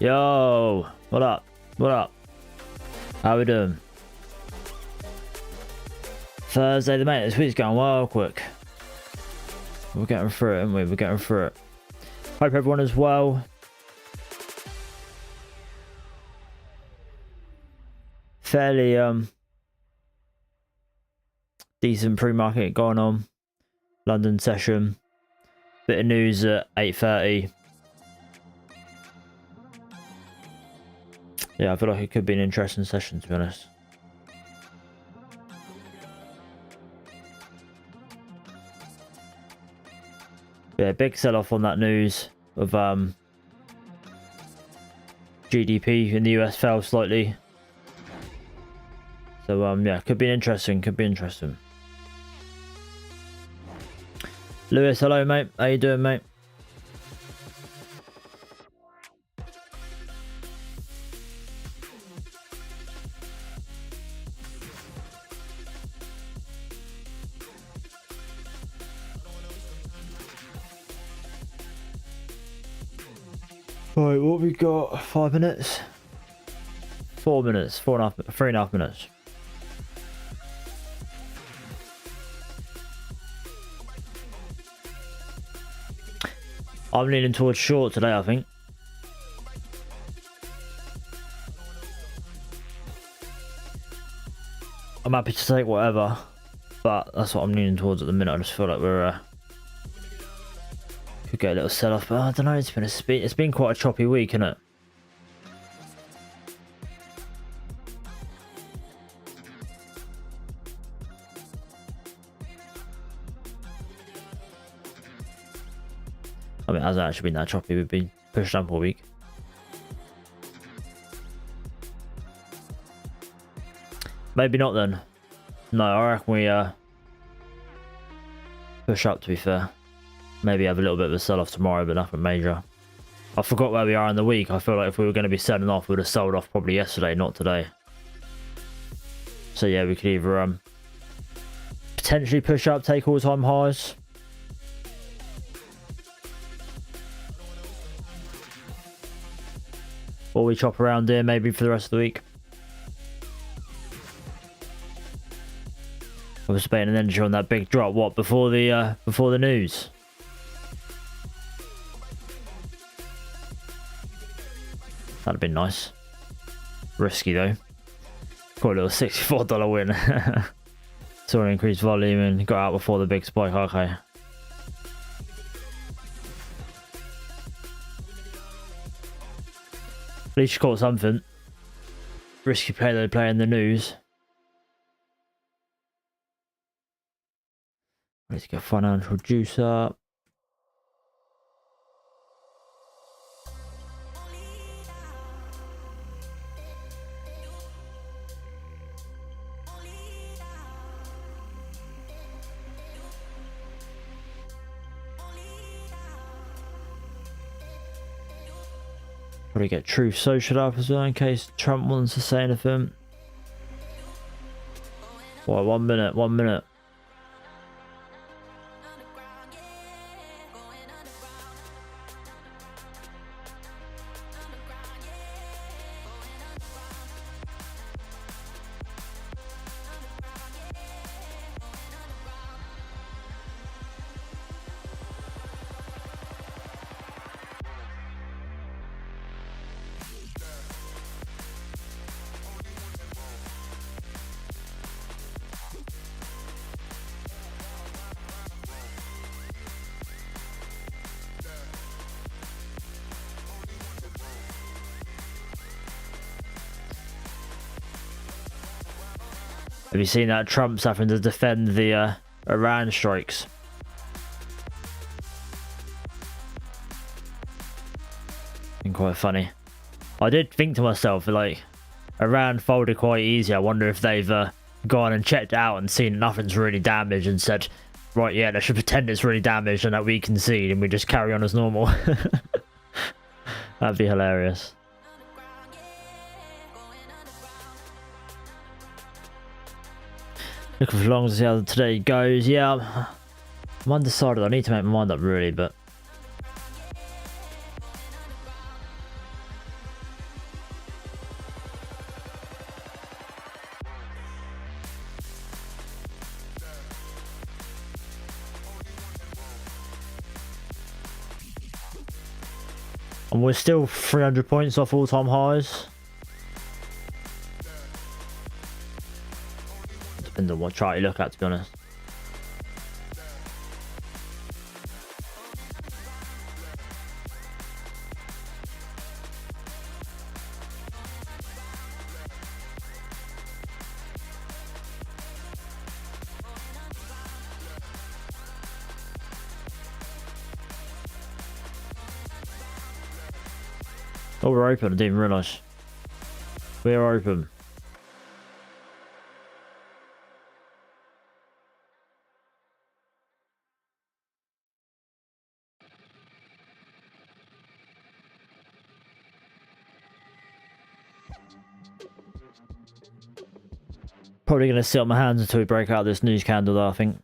Yo, what up? What up? How we doing? Thursday the mate. This week's going well quick. We're getting through it, aren't we? We're getting through it. Hope everyone is well. Fairly decent pre-market going on. London session. Bit of news at 8:30. Yeah, I feel like it could be an interesting session, to be honest. Yeah, big sell-off on that news of GDP in the US fell slightly. So yeah, could be interesting. Lewis, hello mate. How you doing, mate? Right, what we got? 5 minutes? 4 minutes, 3.5 minutes. I'm leaning towards short today, I think. I'm happy to take whatever, but that's what I'm leaning towards at the minute. I just feel like we're could get a little sell off, but I don't know. It's been quite a choppy week, isn't it? I mean, it hasn't actually been that choppy. We've been pushed up all week. Maybe not then. No, I reckon we push up, to be fair. Maybe have a little bit of a sell-off tomorrow, but nothing major. I forgot where we are in the week. I feel like if we were going to be selling off, we would have sold off probably yesterday, not today. So yeah, we could either potentially push up, take all-time highs. Or we chop around here maybe for the rest of the week. I was betting an energy on that big drop. What, before the news? That'd have been nice. Risky though. Got a little $64 win. Saw an increased volume and got out before the big spike. Okay. At least you caught something. Risky play they play in the news. Let's get financial juice up. Probably get Truth Social up as well in case Trump wants to say anything. What, 1 minute, 1 minute. Have you seen that Trump's having to defend the Iran strikes? Been quite funny. I did think to myself, like, Iran folded quite easy. I wonder if they've gone and checked it out and seen nothing's really damaged and said, right, yeah, they should pretend it's really damaged and that we concede and we just carry on as normal. That'd be hilarious. Looking for long to see how today goes. Yeah, I'm undecided. I need to make my mind up really, but And we're still 300 points off all-time highs. Depends on what chart you look at, to be honest. Oh, we're open. I didn't even realise. We're open. Probably going to sit on my hands until we break out this news candle, though, I think.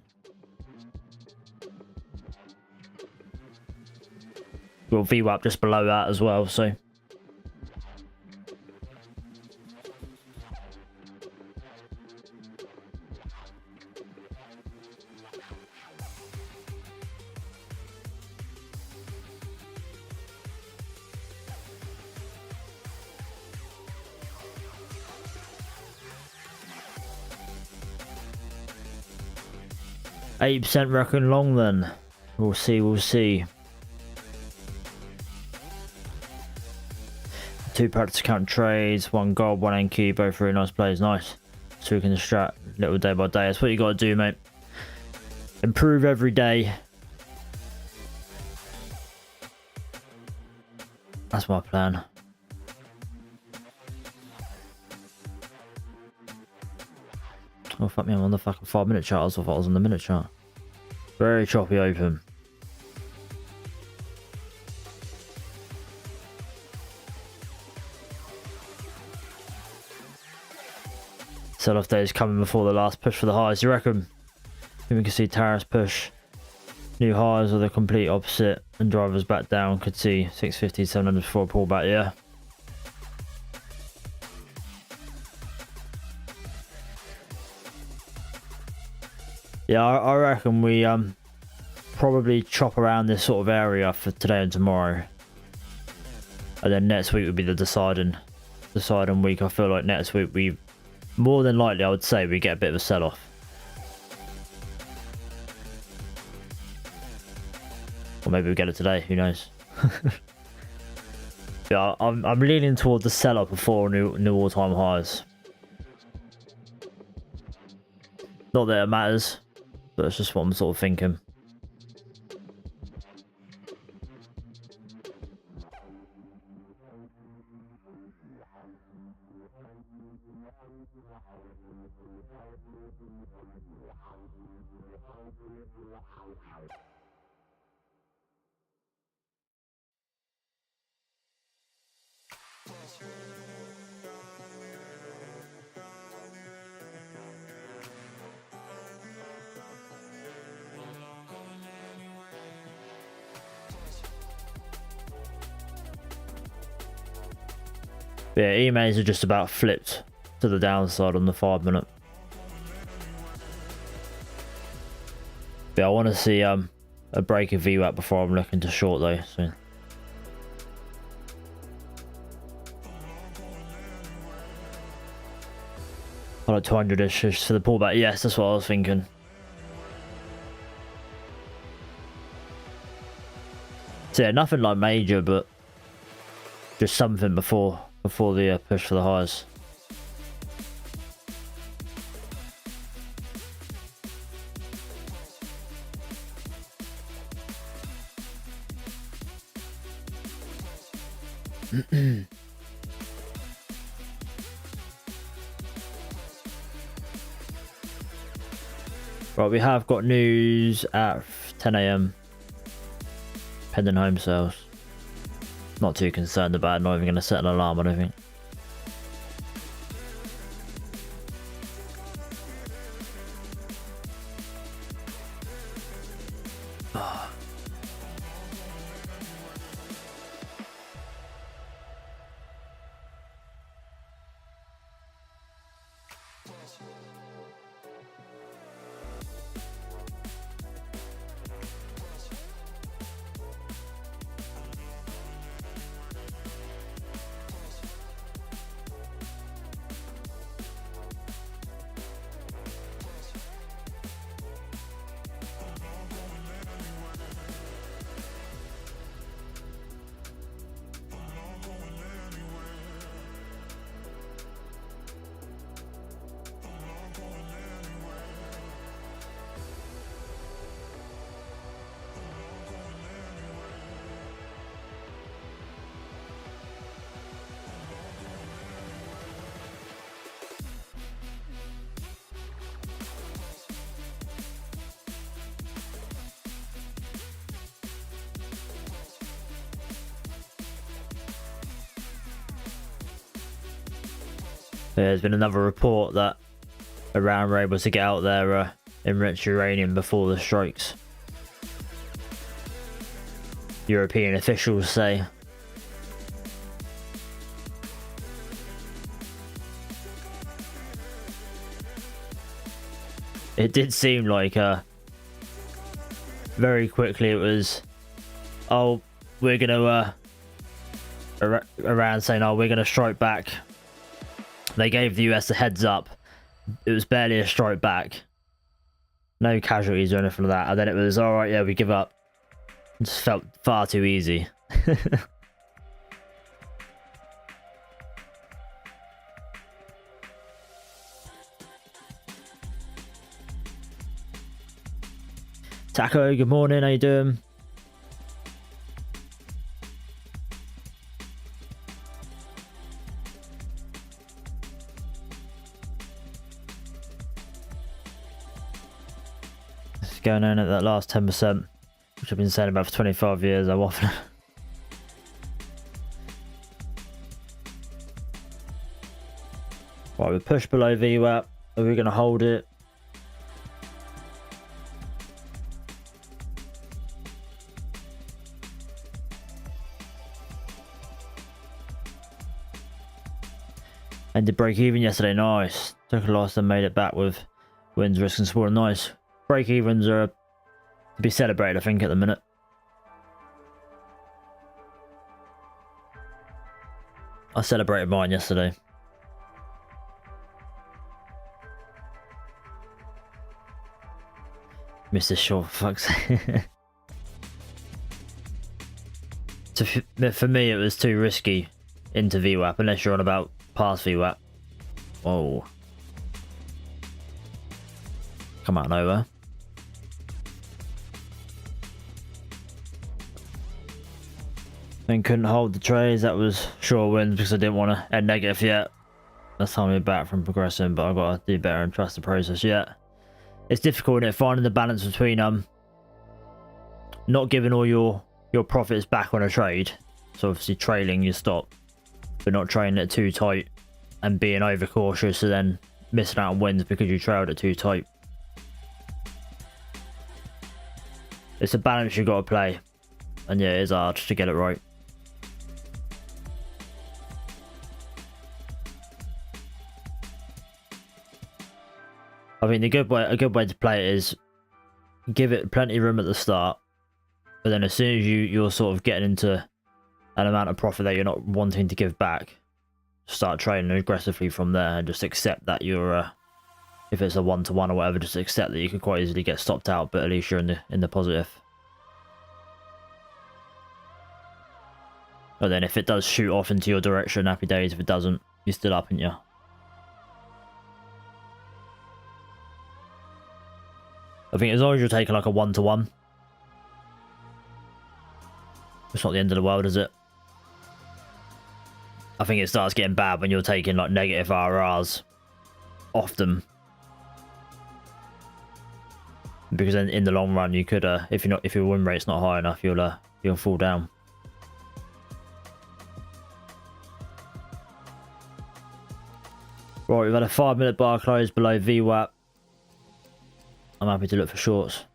We'll VWAP just below that as well, so. %, reckon long then. We'll see, we'll see. 2 practice account trades, 1 gold, 1 NQ, both really nice plays, nice. So we can strat little day by day. That's what you gotta do, mate. Improve every day. That's my plan. Oh fuck me, I'm on the fucking 5-minute chart. I thought I was on the minute chart. Very choppy open. Sell-off day is coming before the last push for the highs. You reckon? We can see tariffs push. New highs are the complete opposite. And drivers back down. Could see 650, 700 before a pullback, yeah. Yeah, I reckon we probably chop around this sort of area for today and tomorrow. And then next week would be the deciding week. I feel like next week we, more than likely I would say, we get a bit of a sell-off. Or maybe we get it today, who knows. Yeah, I'm leaning towards the sell-off before new all-time highs. Not that it matters, but it's just what I'm sort of thinking. Yeah, emails are just about flipped to the downside on the 5-minute. Yeah, I want to see a break of VWAP before I'm looking to short though. So. I like 200-ish for the pullback. Yes, that's what I was thinking. So yeah, nothing like major, but just something before the push for the highs. Right, we have got news at 10 AM. Pending home sales. Not too concerned about it, not even going to set an alarm, I don't think. There's been another report that Iran were able to get out their enriched uranium before the strikes. European officials say. It did seem like very quickly it was, oh, we're gonna Iran saying, oh, we're gonna strike back. They gave the US a heads up. It was barely a strike back, no casualties or anything like that, and then it was, all right, yeah, we give up. It just felt far too easy. Taco, good morning, how you doing? It's going in at that last 10%, which I've been saying about for 25 years. I'm often. Right, we push below VWAP. Are we going to hold it? And did break even yesterday. Nice. Took a loss and made it back with wins, risk, and support. Nice. Break evens are to be celebrated, I think, at the minute. I celebrated mine yesterday. Missed this short, for fuck's sake. So for me, it was too risky into VWAP, unless you're on about past VWAP. Whoa. Come out nowhere. Then couldn't hold the trades. That was sure wins because I didn't want to end negative yet. That's holding me back from progressing, but I've got to do better and trust the process yet. It's difficult, isn't it? Finding the balance between not giving all your profits back on a trade. So obviously trailing your stop, but not trading it too tight and being overcautious and then missing out on wins because you trailed it too tight. It's a balance you've got to play. And yeah, it is hard to get it right. I mean, a good way to play it is give it plenty of room at the start, but then as soon as you're sort of getting into an amount of profit that you're not wanting to give back, start trading aggressively from there and just accept that you're if it's a 1-to-1 or whatever, just accept that you could quite easily get stopped out, but at least you're in the positive. But then if it does shoot off into your direction, happy days. If it doesn't, you're still up, aren't you? I think as long as you're taking like a 1-to-1, it's not the end of the world, is it? I think it starts getting bad when you're taking like negative RRs often, because then in the long run you could if your win rate's not high enough, you'll fall down. Right, we've had a 5-minute bar close below VWAP. I'm happy to look for shorts,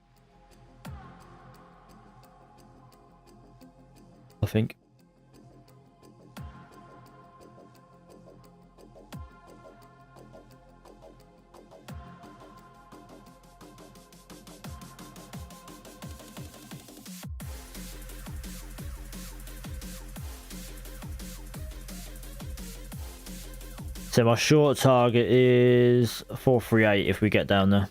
I think. So my short target is 438 if we get down there.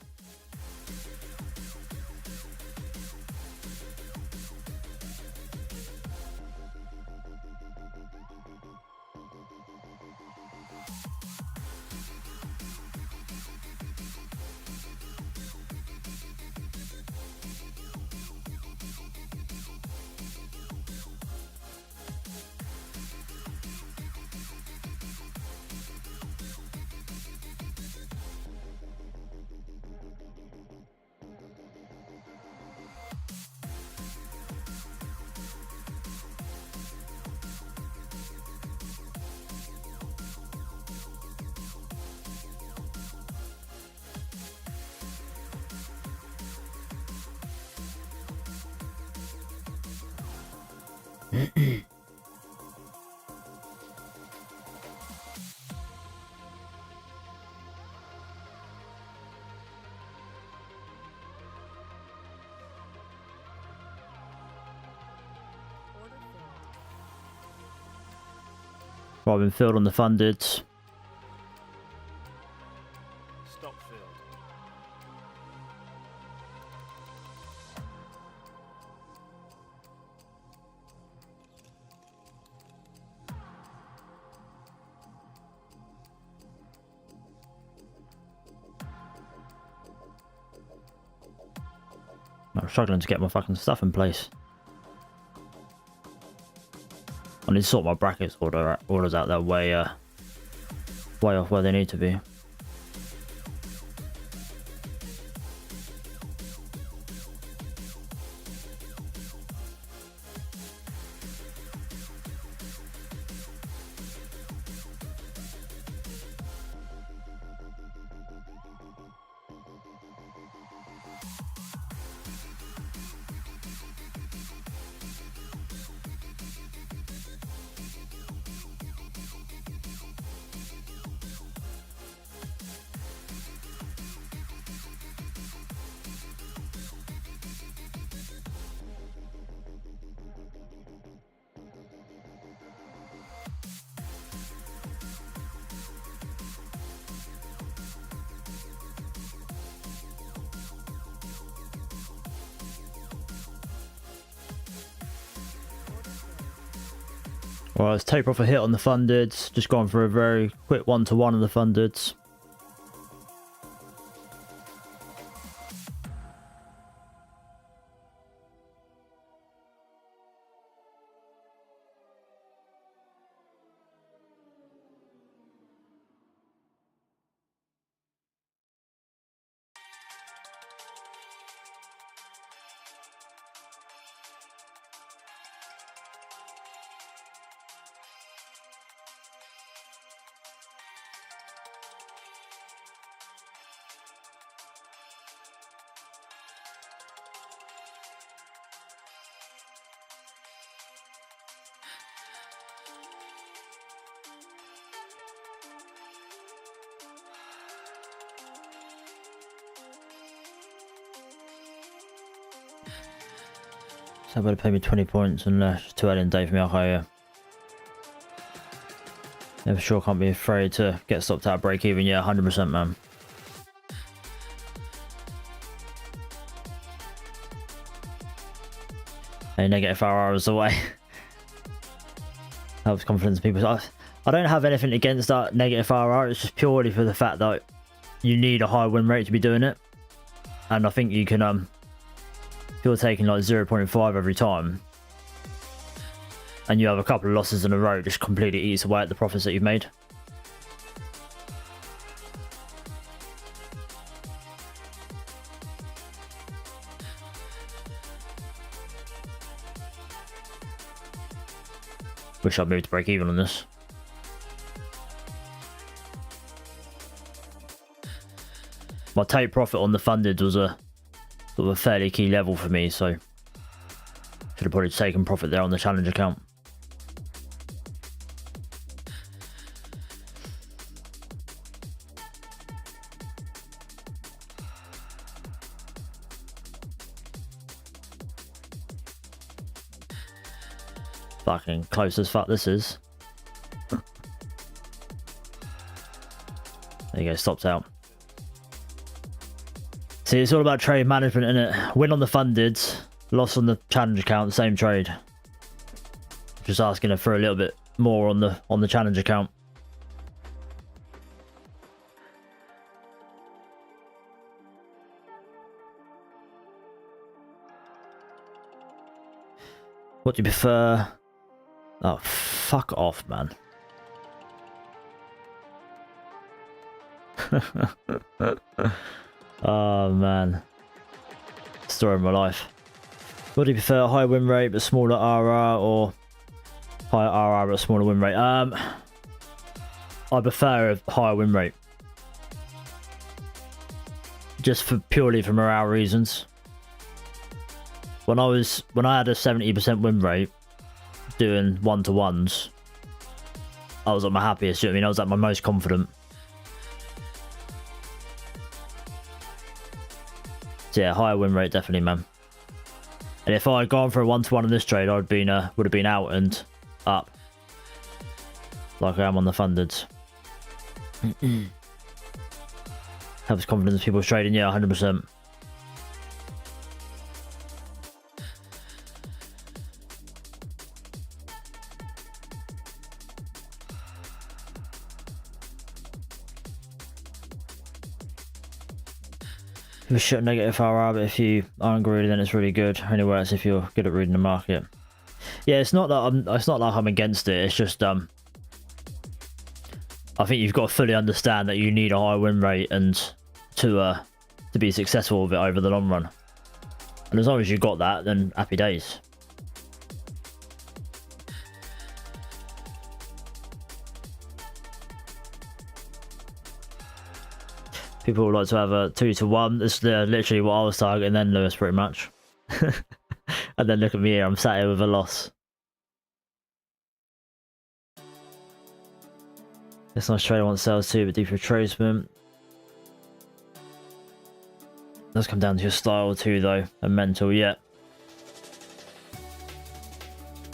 Right, been filled on the funded. Stop field. I'm struggling to get my fucking stuff in place. I need to sort my brackets orders out that way off where they need to be. Well, let's take profit hit on the fundeds. Just gone for a very quick 1-to-1 of the fundeds. So better pay me 20 points and it's too early in the day for me, okay, yeah. Sure can't be afraid to get stopped out break even, yeah, 100% man. Hey, negative 4 hours away. Helps confidence in people. I don't have anything against that negative 4 hour, it's just purely for the fact that you need a high win rate to be doing it. And I think you can, if you're taking like 0.5 every time, and you have a couple of losses in a row, just completely eats away at the profits that you've made. Wish I'd moved to break even on this. My take profit on the funded was a sort of a fairly key level for me, so should have probably taken profit there on the challenge account. Fucking close as fuck this is. There you go, stopped out. See, it's all about trade management, innit? Win on the funded, loss on the challenge account, same trade. Just asking her for a little bit more on the challenge account. What do you prefer? Oh, fuck off, man. Oh, man. Story of my life. What do you prefer? High win rate but smaller RR, or higher RR but smaller win rate? I prefer a higher win rate. Just for purely for morale reasons. When I had a 70% win rate, doing one-to-ones, I was at my happiest. You know what I mean? I was at my most confident. So yeah, higher win rate definitely, man. And if I had gone for a one-to-one in this trade, would have been out and up, like I am on the fundeds. Helps confidence people trading, yeah, 100%. You should negative RR, but if you aren't greedy, then it's really good. Only works if you're good at reading the market. Yeah, it's not like I'm against it. It's just I think you've got to fully understand that you need a high win rate and to be successful with it over the long run. And as long as you've got that, then happy days. People would like to have a 2-to-1. This is literally what I was targeting then, Lewis, pretty much. And then look at me here, I'm sat here with a loss. This nice trader wants sales too, but deep retracement. Does come down to your style too, though, and mental. Yeah,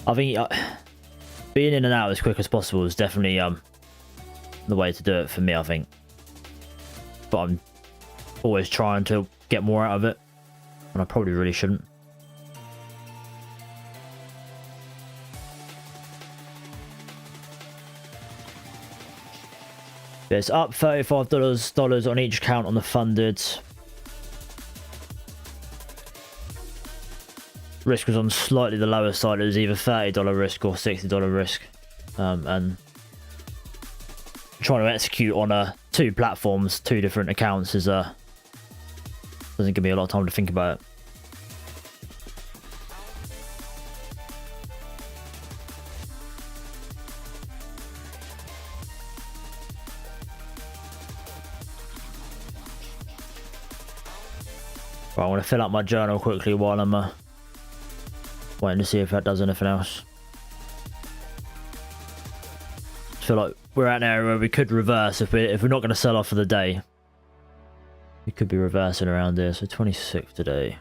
I think being in and out as quick as possible is definitely the way to do it for me, I think. But I'm always trying to get more out of it, and I probably really shouldn't. It's up $35 on each account on the funded. Risk was on slightly the lower side. It was either $30 risk or $60 risk, and trying to execute on two platforms, two different accounts is doesn't give me a lot of time to think about it. Right, I want to fill up my journal quickly while I'm waiting to see if that does anything else. I feel like we're at an area where we could reverse if we're not going to sell off for the day. We could be reversing around here. So 26 today.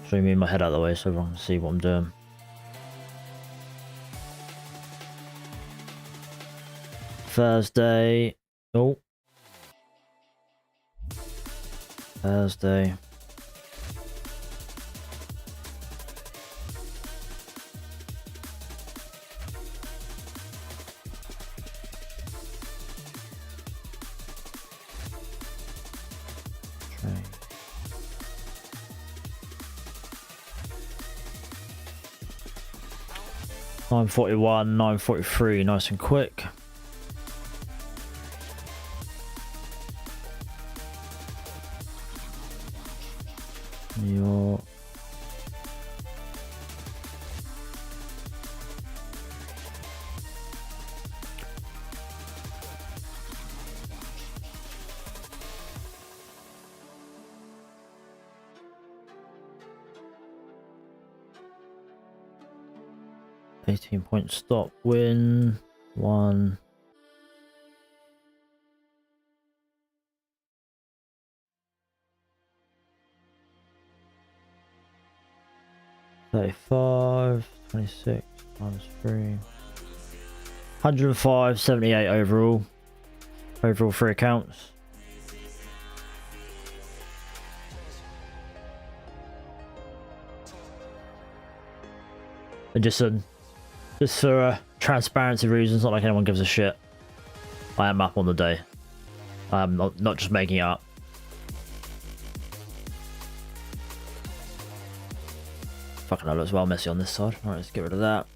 Should I move my head out of the way so everyone can see what I'm doing? Thursday. Oh. Thursday. Okay. 9:41, 9:43, nice and quick. Your $18-point stop win 1. $35, 26 times 3. 105.78 overall. Overall 3 accounts. And just for transparency reasons, not like anyone gives a shit, I am up on the day. I'm not just making it up. Fucking hell, looks well messy on this side. Alright, let's get rid of that.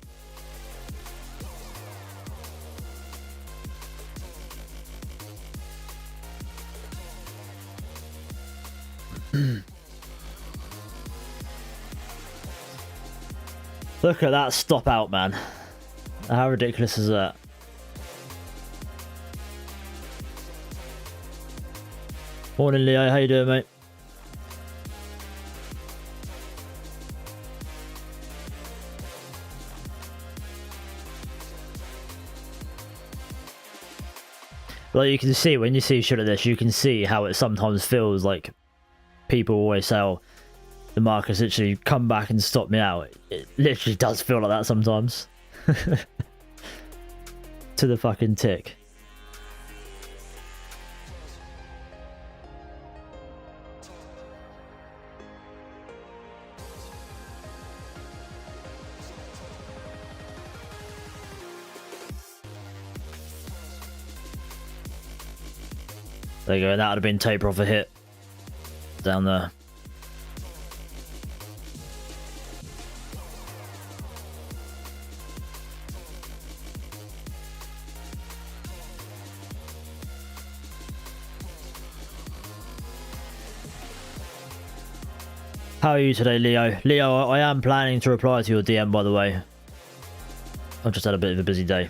Look at that stop out, man. How ridiculous is that? Morning, Leo. How you doing, mate? Like you can see when you see shit like this, you can see how it sometimes feels like people always say, "Oh, the market's literally come back and stopped me out." It literally does feel like that sometimes. To the fucking tick. There you go, and that would have been take profit hit down there. How are you today, Leo? Leo, I am planning to reply to your DM, by the way. I've just had a bit of a busy day.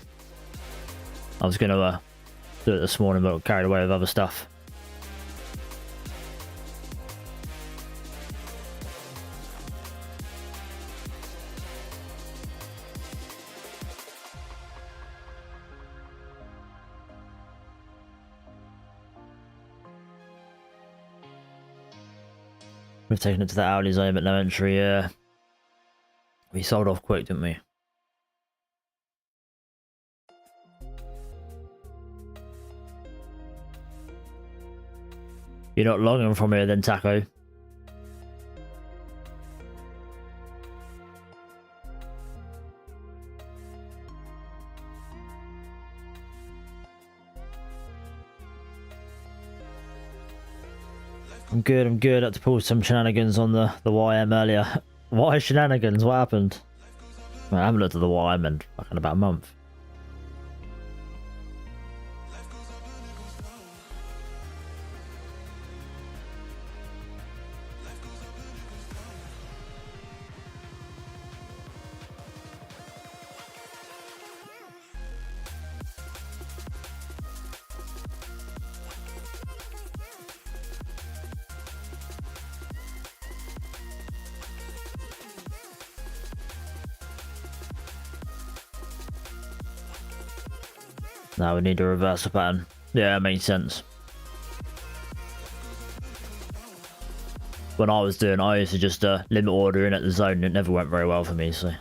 I was going to do it this morning, but got carried away with other stuff. We've taken it to the hourly zone, but no entry. Yeah, we sold off quick, didn't we? You're not longing from here then, Taco. I'm good, I'm good. I had to pull some shenanigans on the YM earlier. Why shenanigans? What happened? I haven't looked at the YM in fucking about a month. Now we need to reverse the pattern. Yeah, it makes sense. When I was doing, I used to just limit order in at the zone, and it never went very well for me, so.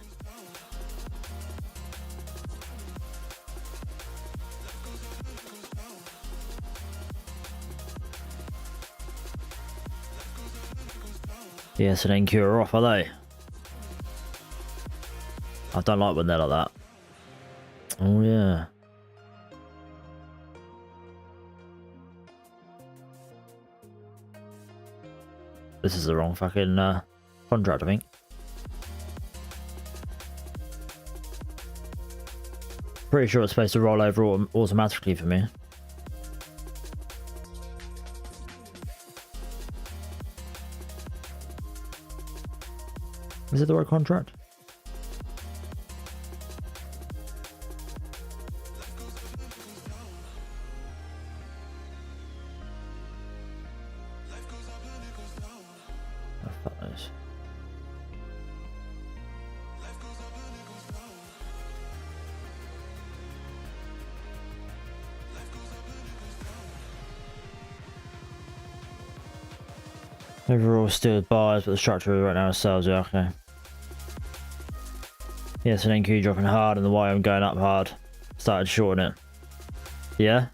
Yes, and NQ are off, are they? I don't like when they're like that. Oh, yeah. This is the wrong fucking contract, I think. Pretty sure it's supposed to roll over automatically for me. Is it the right contract? Overall still buys, but the structure right now is sells. Yeah, okay. Yes, an NQ dropping hard and the YM going up hard. Started shorting it. Yeah?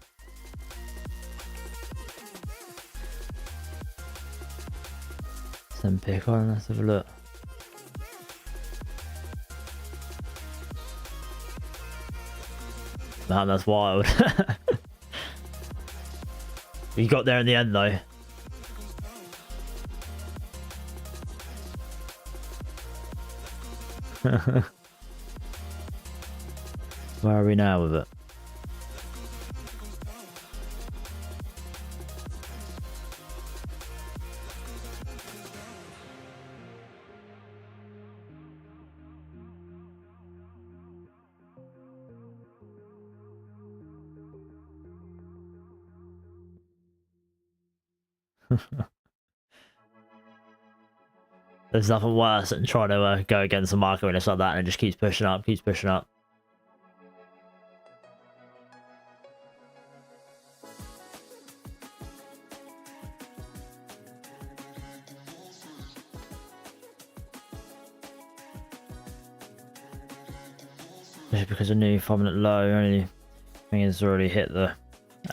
Send pick on, let's have a look. Man, that's wild. You got there in the end though. Where are we now with it? There's nothing worse than trying to go against the market when it's like that and it just keeps pushing up, keeps pushing up. Just because a new 5-minute low, only thing is already hit the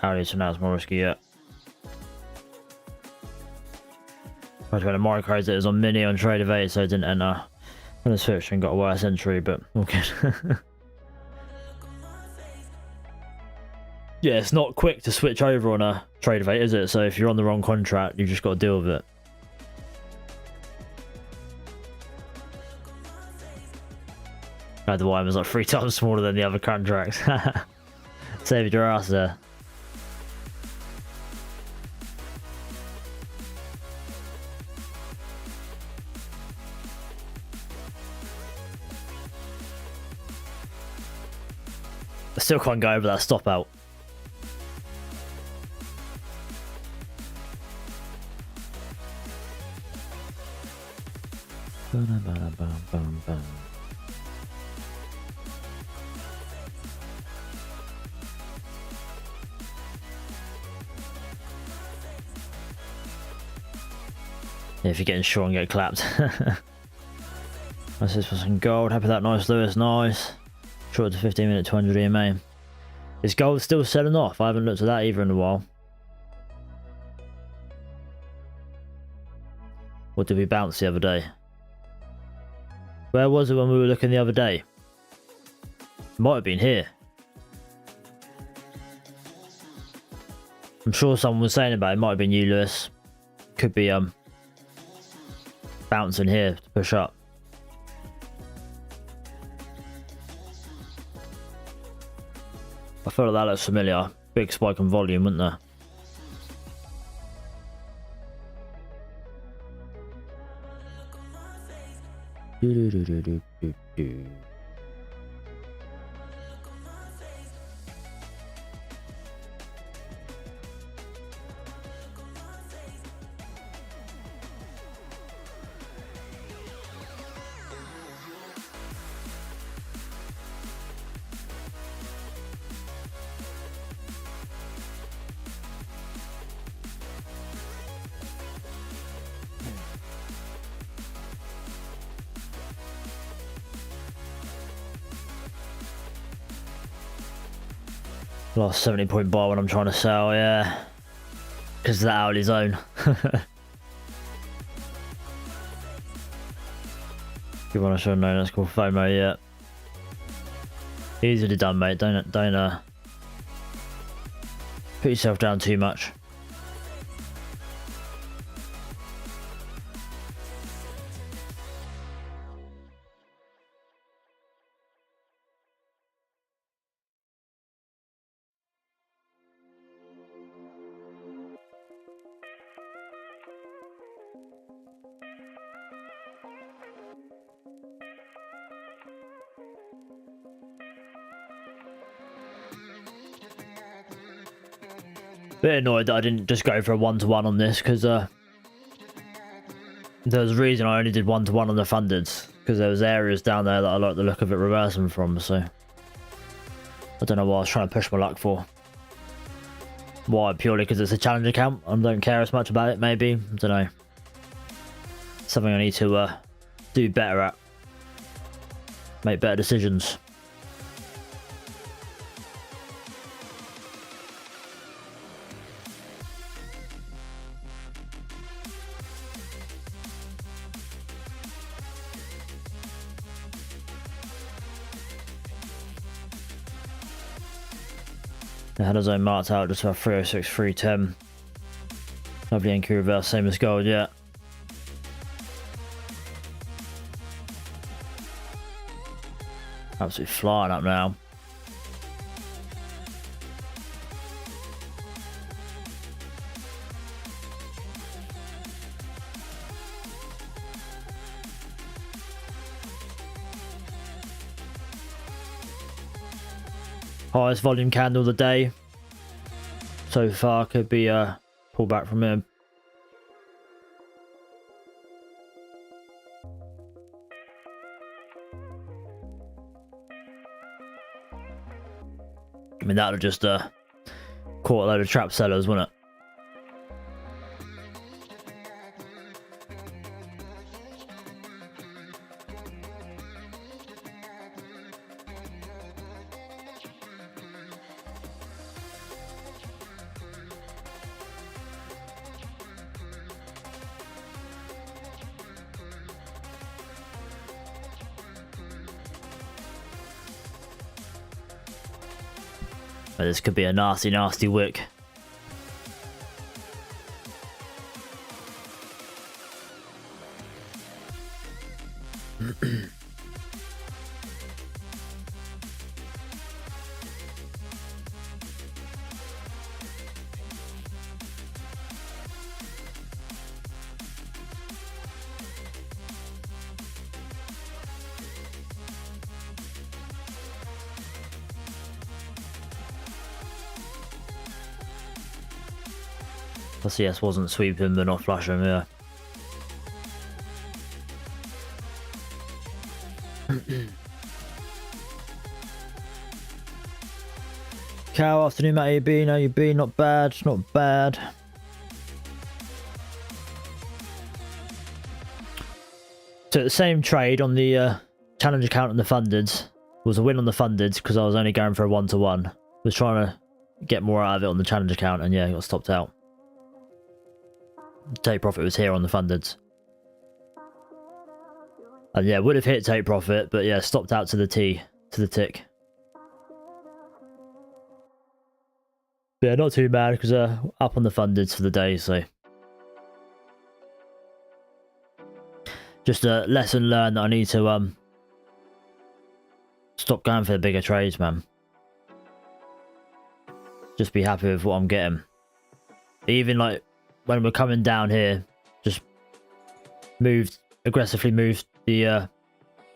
hourly, so now it's more risky yet. I tried to micros that was on mini on Tradeify, so it didn't enter. And the switch and got a worse entry, but all good. Yeah, it's not quick to switch over on a Tradeify, is it? So if you're on the wrong contract, you've just got to deal with it. The wire was like 3 times smaller than the other contracts. Saved your ass there. I still can't go over that stop out. Yeah, if you're getting short and get clapped. That's this for some gold. Happy with that, nice Lewis, nice. Short to 15-minute 200 EMA. Is gold still selling off? I haven't looked at that either in a while. What did we bounce the other day? Where was it when we were looking the other day? Might have been here. I'm sure someone was saying about it. Might have been you, Lewis. Could be bouncing here to push up. I feel like that looks familiar. Big spike in volume, wouldn't there? Lost 70-point bar when I'm trying to sell, yeah. Because of the hourly zone. Good one, I should have known that's called FOMO, yeah. Easily done, mate. Don't put yourself down too much. Bit annoyed that I didn't just go for a 1-to-1 on this, because there was a reason I only did 1-to-1 on the fundeds, because there was areas down there that I like the look of it reversing from, so I don't know what I was trying to push my luck for. Why? Purely because it's a challenge account? I don't care as much about it, maybe? I don't know. Something I need to do better at. Make better decisions. The header zone marked out just for 306, 310. Lovely NQ reverse, same as gold, yeah. Absolutely flying up now. Highest volume candle of the day so far, could be a pullback from him. I mean, that would have just caught a load of trap sellers, wouldn't it? But this could be a nasty, nasty wick. The CS wasn't sweeping but not flashing, yeah. Cow, afternoon Matt, AB, no UB, not bad, not bad. So the same trade on the challenge account and the funded was a win on the funded because I was only going for a 1-to-1. Was trying to get more out of it on the challenge account and yeah, got stopped out. Take profit was here on the funded. And yeah, would have hit take profit, but yeah, stopped out to the T, to the tick. Yeah, not too bad because up on the funded for the day, so. Just a lesson learned that I need to stop going for the bigger trades, man. Just be happy with what I'm getting. Even like when we're coming down here, just aggressively moved the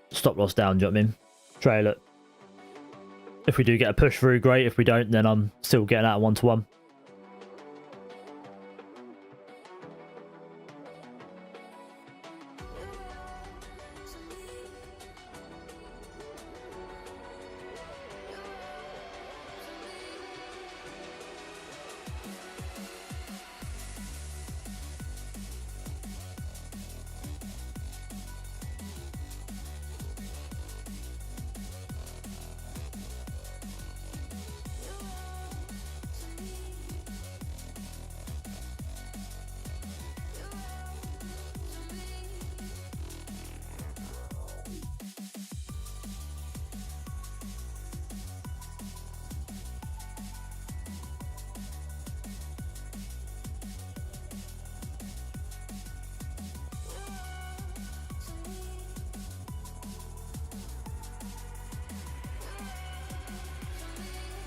stop loss down, do you know what I mean? Trail it. If we do get a push through, great. If we don't, then I'm still getting out 1-to-1.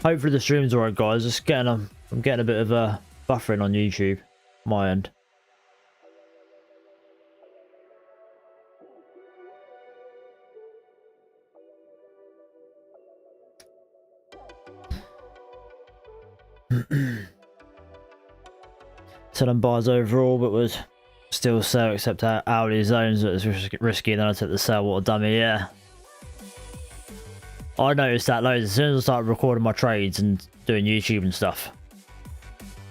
Hopefully the stream's alright, guys. Just getting I'm getting a bit of buffering on YouTube, my end. Selling bars overall, but was still sell except hourly zones. It was risky, and then I took the sell. What a dummy, yeah. I noticed that loads as soon as I started recording my trades and doing YouTube and stuff.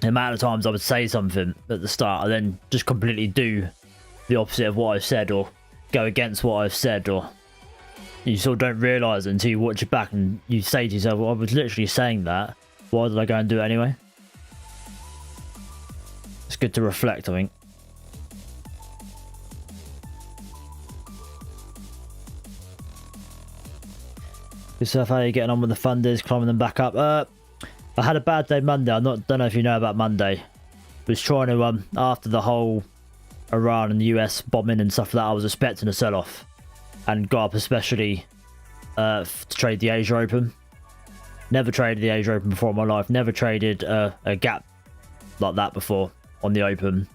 The amount of times I would say something at the start and then just completely do the opposite of what I've said or go against what I've said, or you sort of don't realise it until you watch it back and you say to yourself, well, I was literally saying that. Why did I go and do it anyway? It's good to reflect, I think. Good stuff. How are you getting on with the funders, climbing them back up? I had a bad day Monday. Don't know if you know about Monday. Was trying to after the whole Iran and the US bombing and stuff like that, I was expecting a sell-off and got up especially to trade the Asia Open. Never traded the Asia Open before in my life. Never traded a gap like that before on the Open.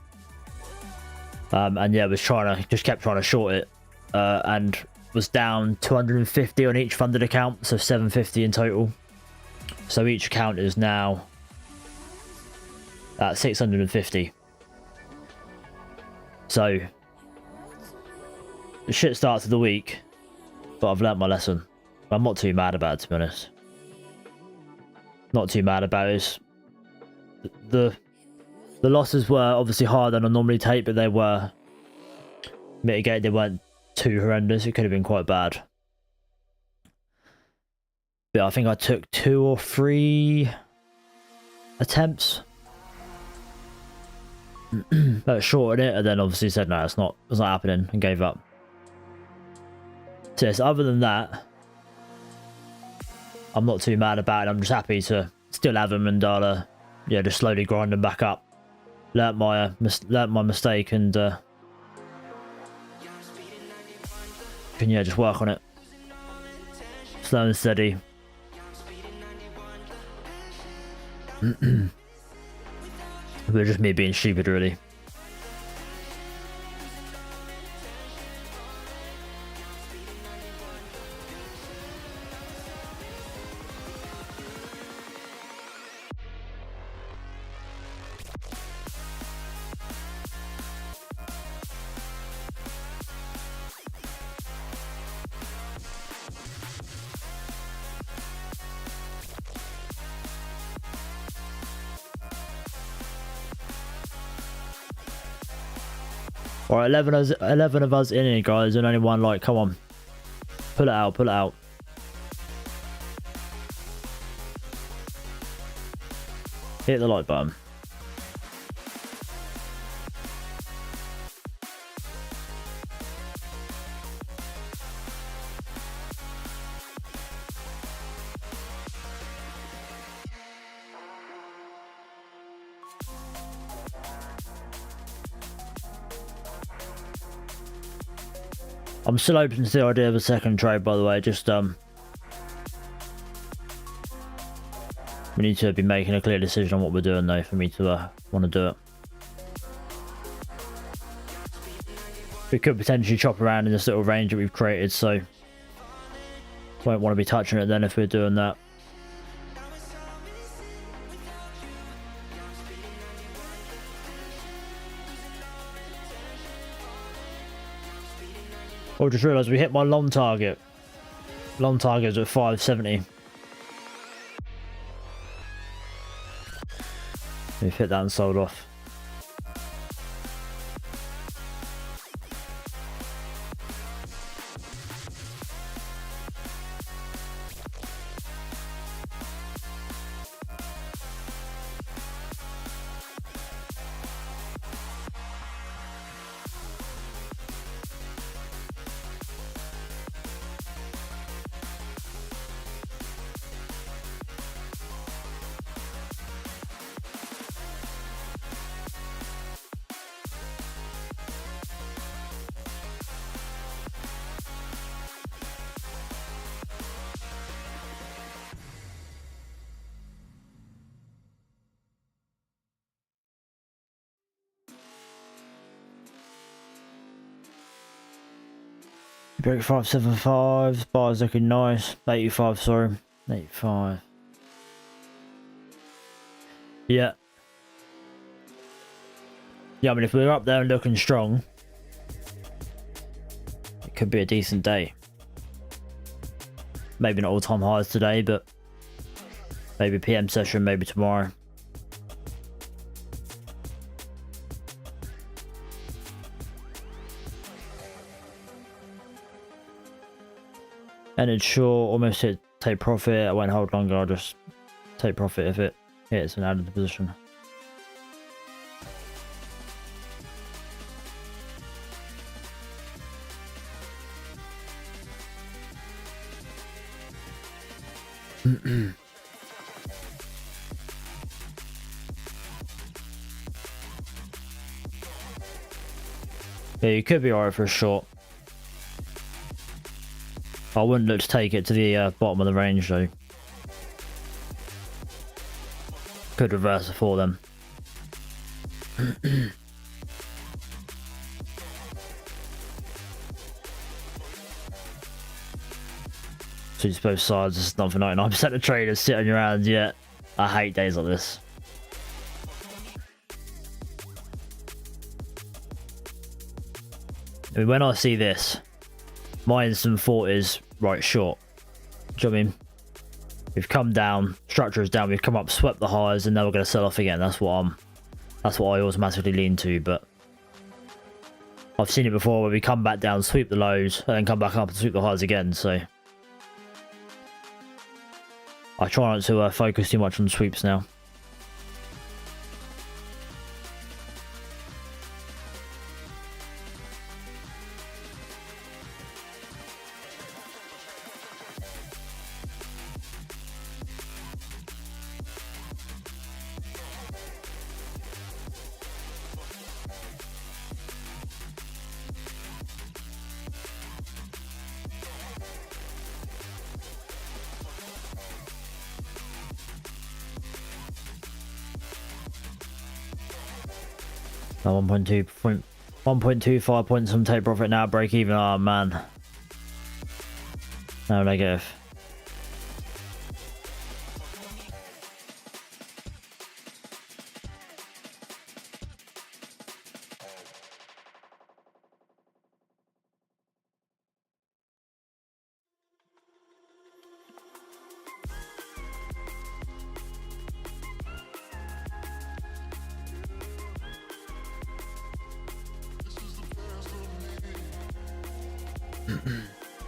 And yeah, just kept trying to short it and was down 250 on each funded account, so 750 in total. So each account is now at 650. So the shit starts of the week, but I've learnt my lesson. I'm not too mad about it, to be honest. Not too mad about it. The losses were obviously harder than I normally take, but they were mitigated. They weren't too horrendous. It could have been quite bad. But I think I took 2 or 3 attempts. Shorted it and then obviously said no, it's not happening, and gave up. So yes, other than that, I'm not too mad about it. I'm just happy to still have them, and I'll yeah, just slowly grind them back up. Learnt my mistake, and can yeah, just work on it. Slow and steady. But just me being stupid, really. Alright, 11 of us in here, guys, and only one like. Come on. Pull it out, pull it out. Hit the like button. I'm still open to the idea of a second trade, by the way. Just we need to be making a clear decision on what we're doing, though, for me to want to do it. We could potentially chop around in this little range that we've created, so won't want to be touching it then if we're doing that. Oh, just realised we hit my long target. Long target is at 570. We've hit that and sold off. Break 575, bar's looking nice. 85, sorry. 85. Yeah. Yeah, I mean, if we're up there and looking strong, it could be a decent day. Maybe not all-time highs today, but maybe PM session, maybe tomorrow. And it's sure almost hit take profit. I won't hold longer, I'll just take profit if it hits and out of the position. Yeah, you could be alright for a short. I wouldn't look to take it to the bottom of the range though. Could reverse it for them. Suits both sides. It's not for 99% of traders. Sit on your hands yet. I hate days like this. I mean, when I see this, my instant thought is right short. Do you know what I mean? We've come down, structure is down, we've come up, swept the highs, and now we're going to sell off again. That's what I automatically lean to. But I've seen it before where we come back down, sweep the lows, and then come back up and sweep the highs again. So I try not to focus too much on sweeps now. 1.25 points from take profit now, break even. Oh man. No, negative.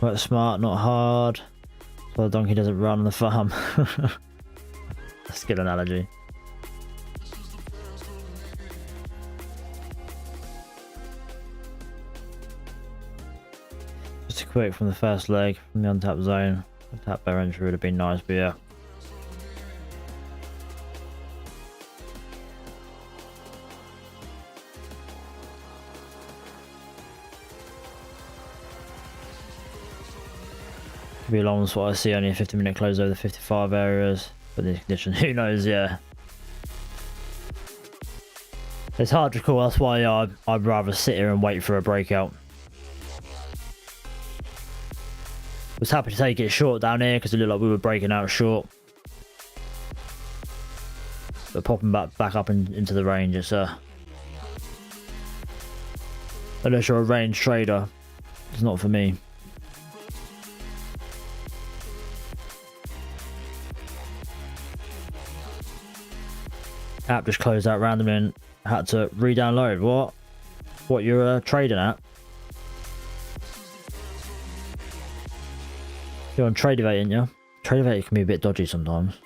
Work smart, not hard. So the donkey doesn't run on the farm. That's a good analogy. Just a quick from the first leg, from the untapped zone. A tap bear entry would have been nice, but yeah. Could be a long spot. I see only a 50-minute close over the 55 areas. But the condition, who knows, yeah. It's hard to call, that's why I'd rather sit here and wait for a breakout. Was happy to take it short down here because it looked like we were breaking out short. But popping back up into the range, it's unless you're a range trader, it's not for me. App just closed out randomly and had to re-download. What you're trading at? You're on Tradeify, aren't you? Tradeify can be a bit dodgy sometimes.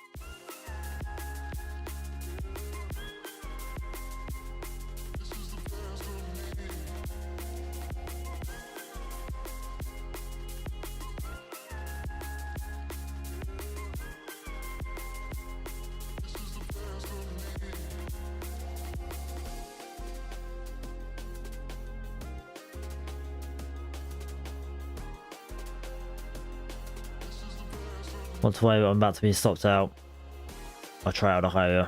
What's the way I'm about to be stopped out? I try out a higher.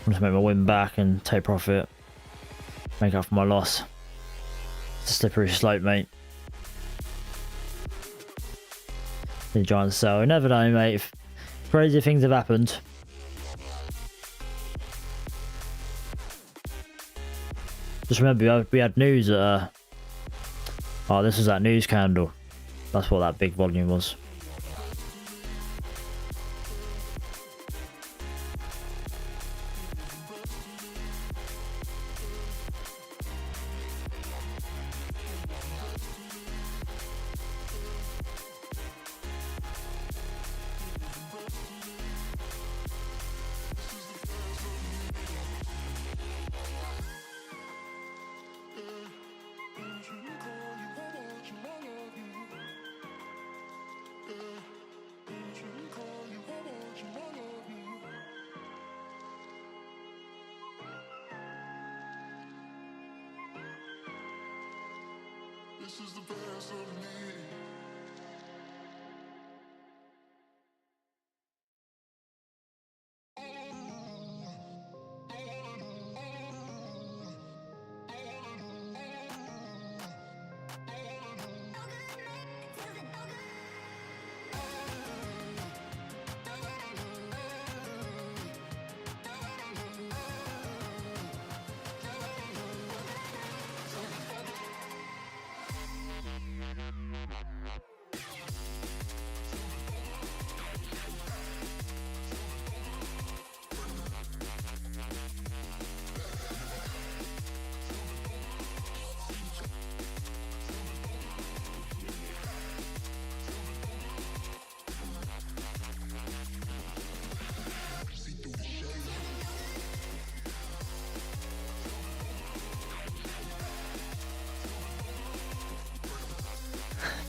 I'm just make my win back and take profit. Make up for my loss. It's a slippery slope, mate. The giant sell. You never know, mate. If crazy things have happened. Just remember, we had news at, oh, this was that news candle. That's what that big volume was. This is the best of me.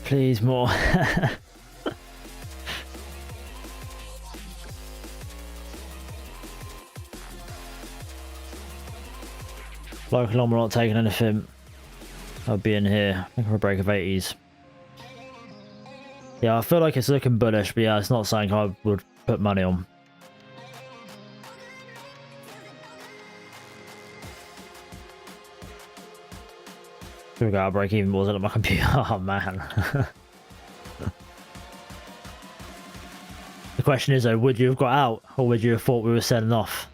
Please, more. Like long, we're not taking anything. I'll be in here. I think we're a break of 80s. Yeah, I feel like it's looking bullish, but yeah, it's not something I would put money on. Here we go, I'll break even, wasn't it, my computer? Oh man. The question is though, would you have got out, or would you have thought we were selling off?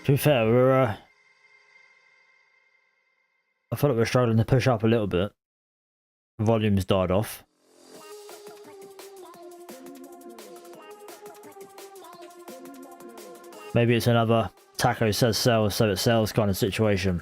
To be fair, we're I feel like we're struggling to push up a little bit. Volume's died off. Maybe it's another Taco says sell, so it sells kind of situation.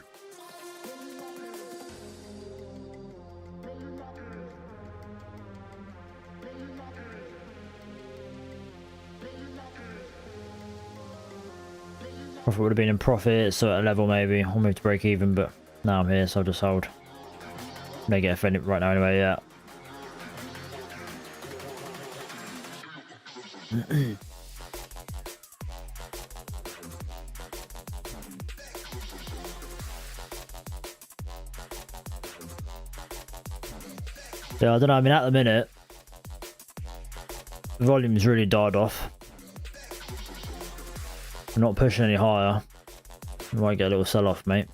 Profit would have been in profit, so at a level maybe. I'll move to break even, but now I'm here, so I'll just hold. May get offended right now anyway, yeah. Yeah, I don't know, I mean at the minute, the volume's really died off. I'm not pushing any higher. I might get a little sell off, mate.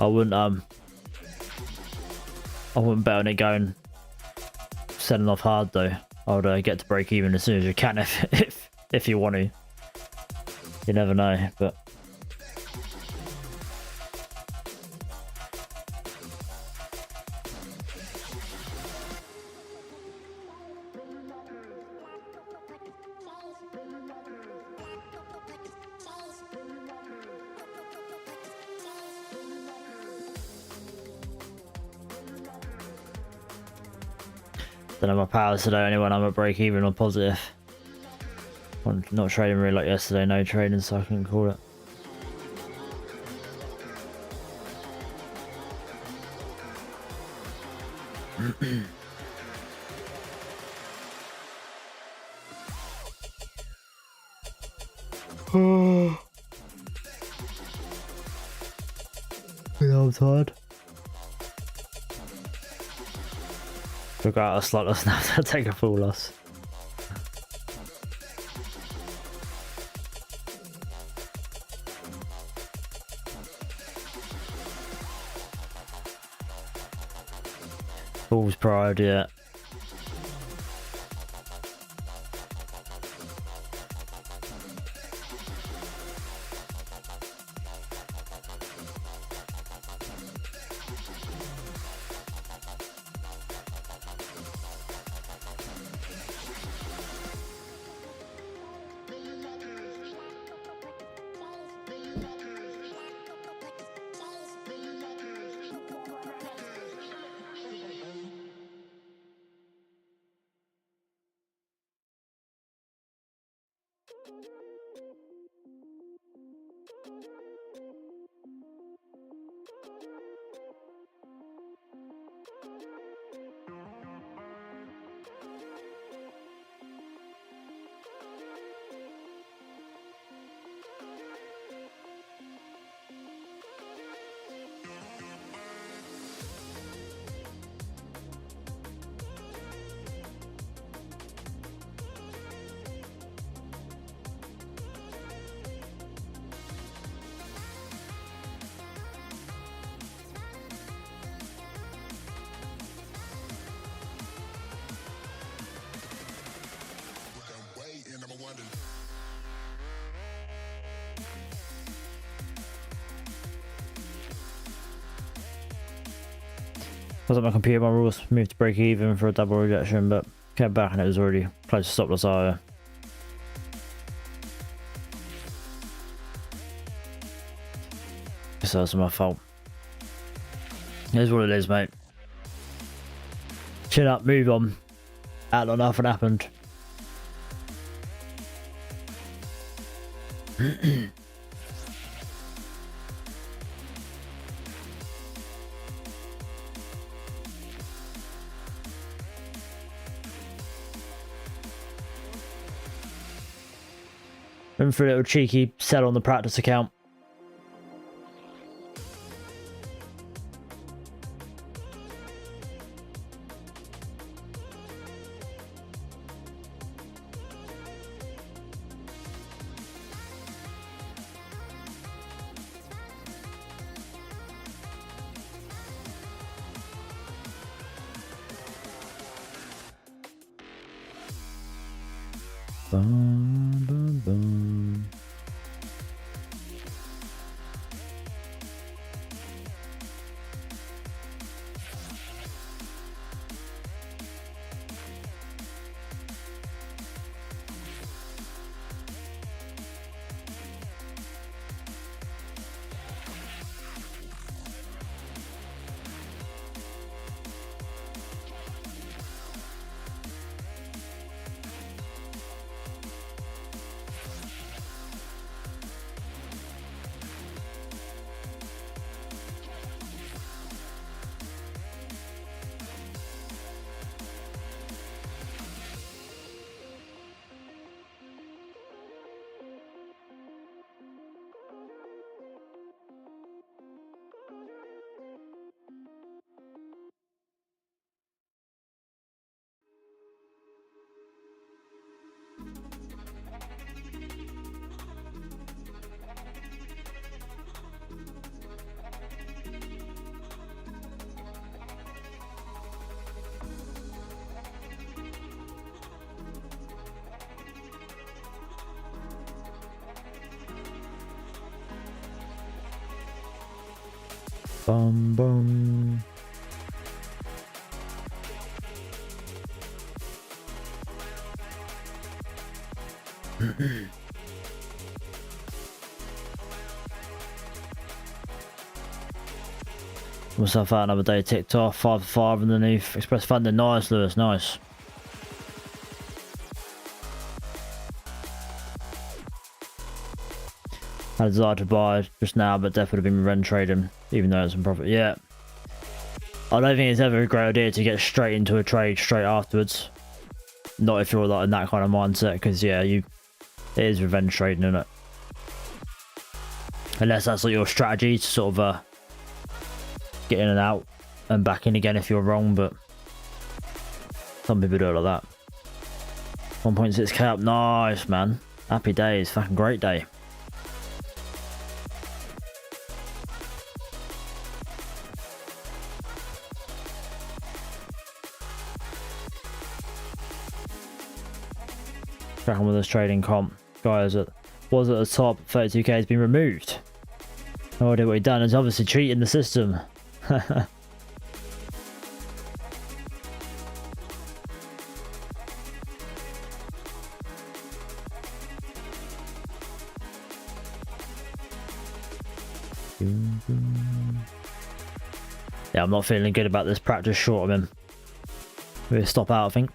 I wouldn't bet on it going selling off hard though. I would get to break even as soon as you can if you want to. You never know, but don't know my powers today. Only when I'm at break even or positive. I'm not trading really like yesterday. No trading, so I couldn't call it. Yeah, I'm tired. Took out a slight loss now to take a full loss. Fool's pride, yeah. Was on my computer, my rules moved to break even for a double rejection, but came back and it was already close to stop loss higher. Guess that's my fault. Here's what it is, mate. Chin up, move on. Act like nothing happened. Room for a little cheeky sell on the practice account. Bum, bum, bum. Bum bum. Myself out another day ticked off. 5 for 5 underneath. Express funding. Nice, Lewis. Nice. Had a desire to buy just now, but definitely been revenge trading, even though it's in profit. Yeah. I don't think it's ever a great idea to get straight into a trade straight afterwards. Not if you're like in that kind of mindset, because yeah, it is revenge trading, isn't it? Unless that's like your strategy to sort of get in and out and back in again if you're wrong, but some people do it like that. 1.6k up, nice man. Happy days, fucking great day. Cracking with this trading comp. Guys was at the top, 32k has been removed. No idea what he's done. He's obviously cheating the system. Yeah, I'm not feeling good about this practice short of him. We'll stop out, I think.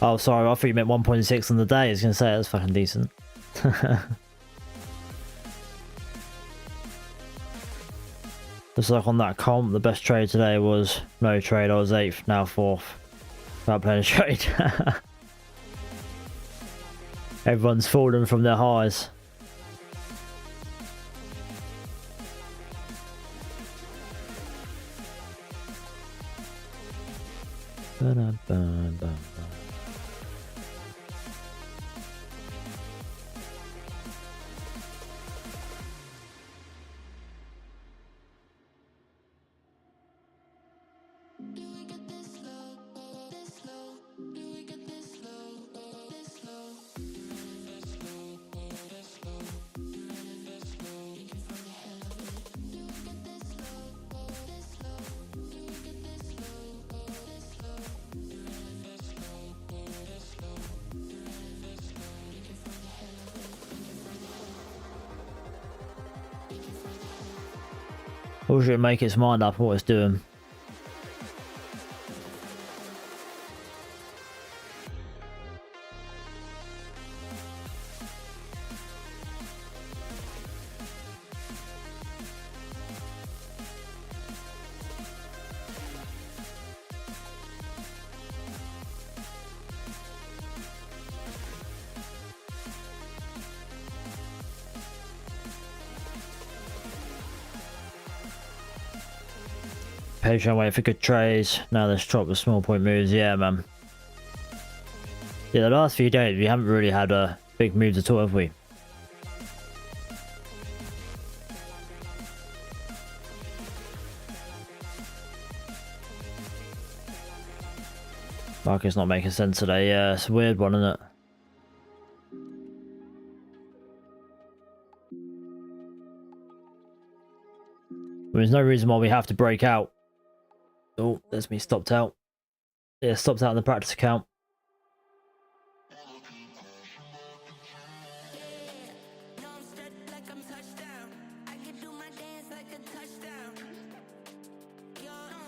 Oh, sorry, I thought you meant 1.6 on the day. I was going to say, that's fucking decent. Just like on that comp, the best trade today was no trade. I was 8th, now 4th. Without playing a trade. Everyone's fallen from their highs. Or should it make its mind up what it's doing? Patient wait for good trades. Now let's drop the small point moves. Yeah, man. Yeah, the last few days we haven't really had big moves at all, have we? Market's not making sense today. Yeah, it's a weird one, isn't it? There's no reason why we have to break out. Oh, there's me stopped out. Yeah, stopped out in the practice account.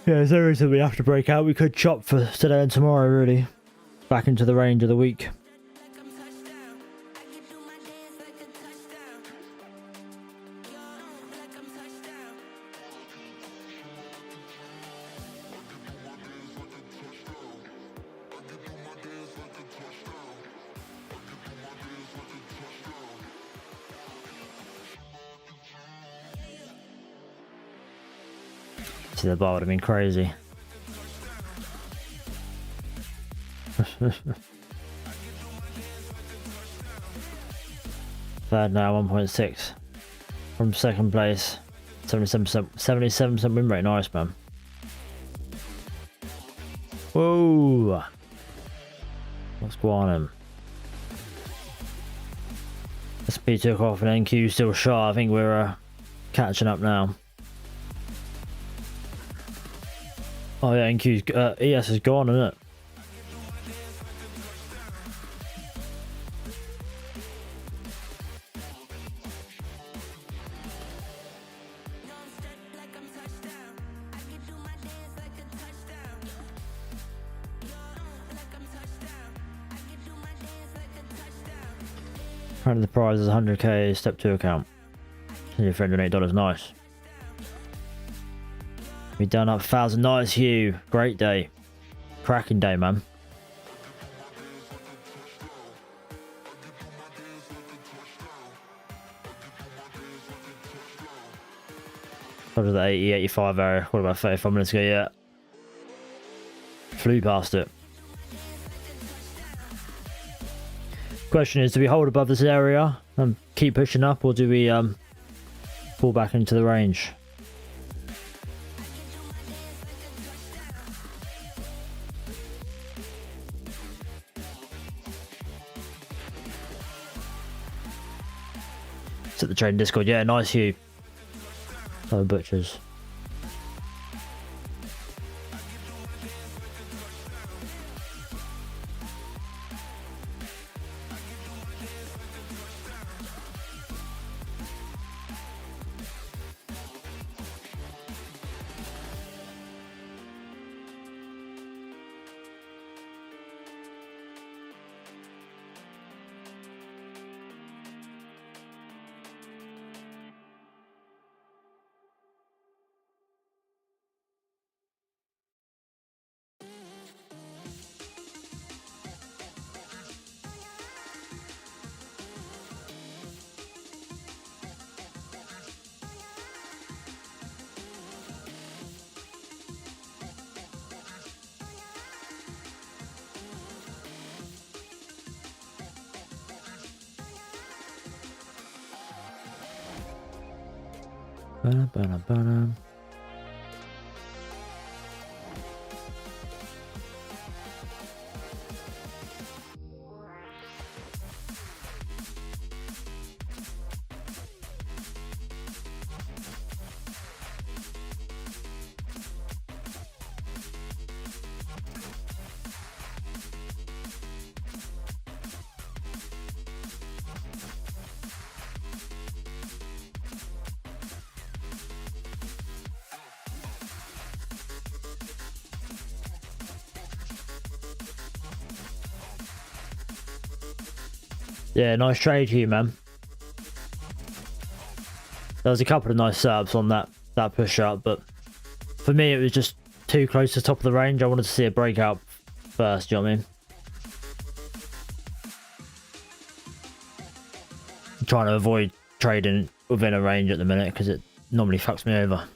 Yeah, there's no reason we have to break out. We could chop for today and tomorrow, really. Back into the range of the week. See, the bar would have been crazy. Third now, 1.6 from second place. 77% win rate. Nice, man. Whoa, what's going on? SP took off and NQ still shy. I think we're catching up now. Oh yeah, NQ's ES is gone, isn't it? Apparently the prize is 100k step 2 account. $308, nice. We done up 1,000, nice Hugh. Great day. Cracking day, man. What was the 80, 85 area? What about 35 minutes ago? Yeah. Flew past it. Question is, do we hold above this area and keep pushing up, or do we pull back into the range? It's at the trading Discord. Yeah, nice Hugh. Oh, butchers. Ba-da-ba-da-ba-da. Yeah, nice trade here, man. There was a couple of nice setups on that push up, but for me it was just too close to the top of the range. I wanted to see a breakout first, you know what I mean? I'm trying to avoid trading within a range at the minute because it normally fucks me over.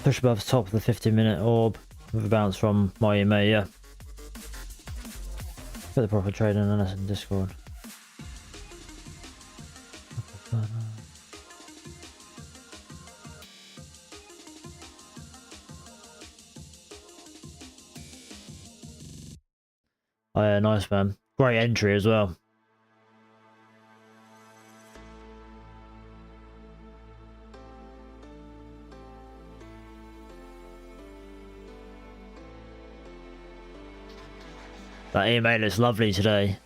Push above the top of the 15-minute orb with a bounce from my EMA, yeah. Put the profit trader and us in Discord. Oh yeah, nice man. Great entry as well. That EMA looks lovely today.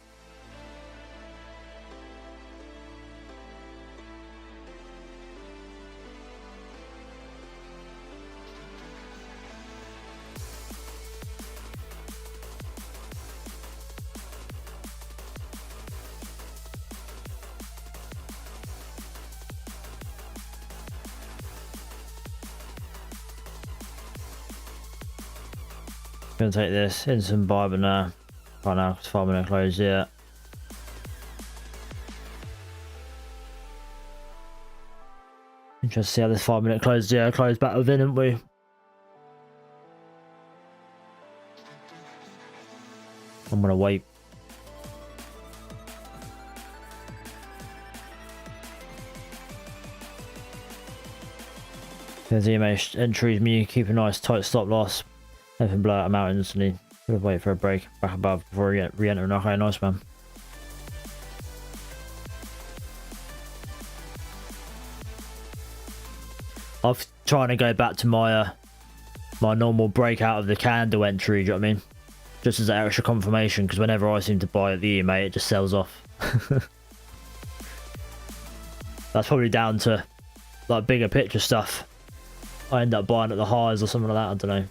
Gonna take this instant buy, but now right now it's 5-minute close, yeah. Interesting to see how this 5-minute close, yeah, closed back within, didn't we? I'm gonna wait. There's EMA entries, me keep a nice tight stop loss. Everything blow out of out instantly. We'll wait for a break back above before we re-enter. Okay, nice man. I'm trying to go back to my my normal breakout of the candle entry, do you know what I mean? Just as an extra confirmation, because whenever I seem to buy at the EMA, it just sells off. That's probably down to like bigger picture stuff. I end up buying at the highs or something like that, I don't know.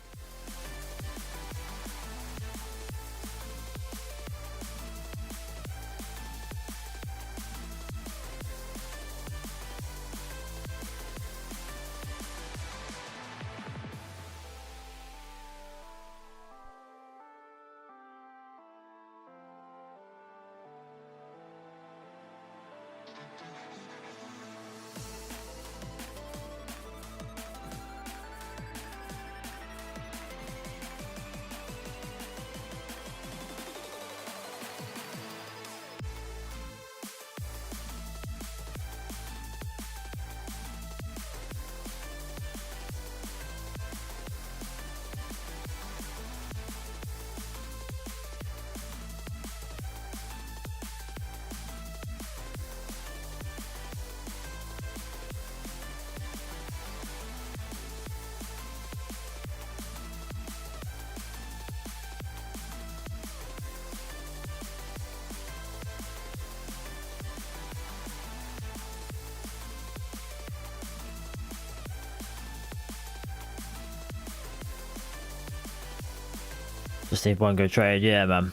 Just need one good trade, yeah, man.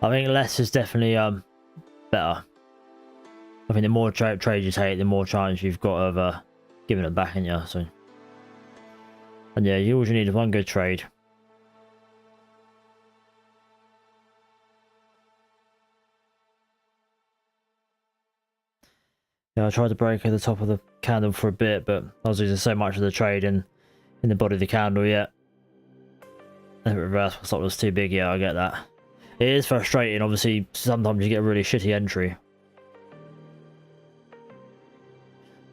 I think less is definitely better. I think the more trade you take, the more chance you've got of giving it back in you. So, and yeah, you always need one good trade. Yeah, I tried to break at the top of the candle for a bit, but I was losing so much of the trade in the body of the candle yet. And the reverse stop was too big. Yeah, I get that. It is frustrating. Obviously, sometimes you get a really shitty entry,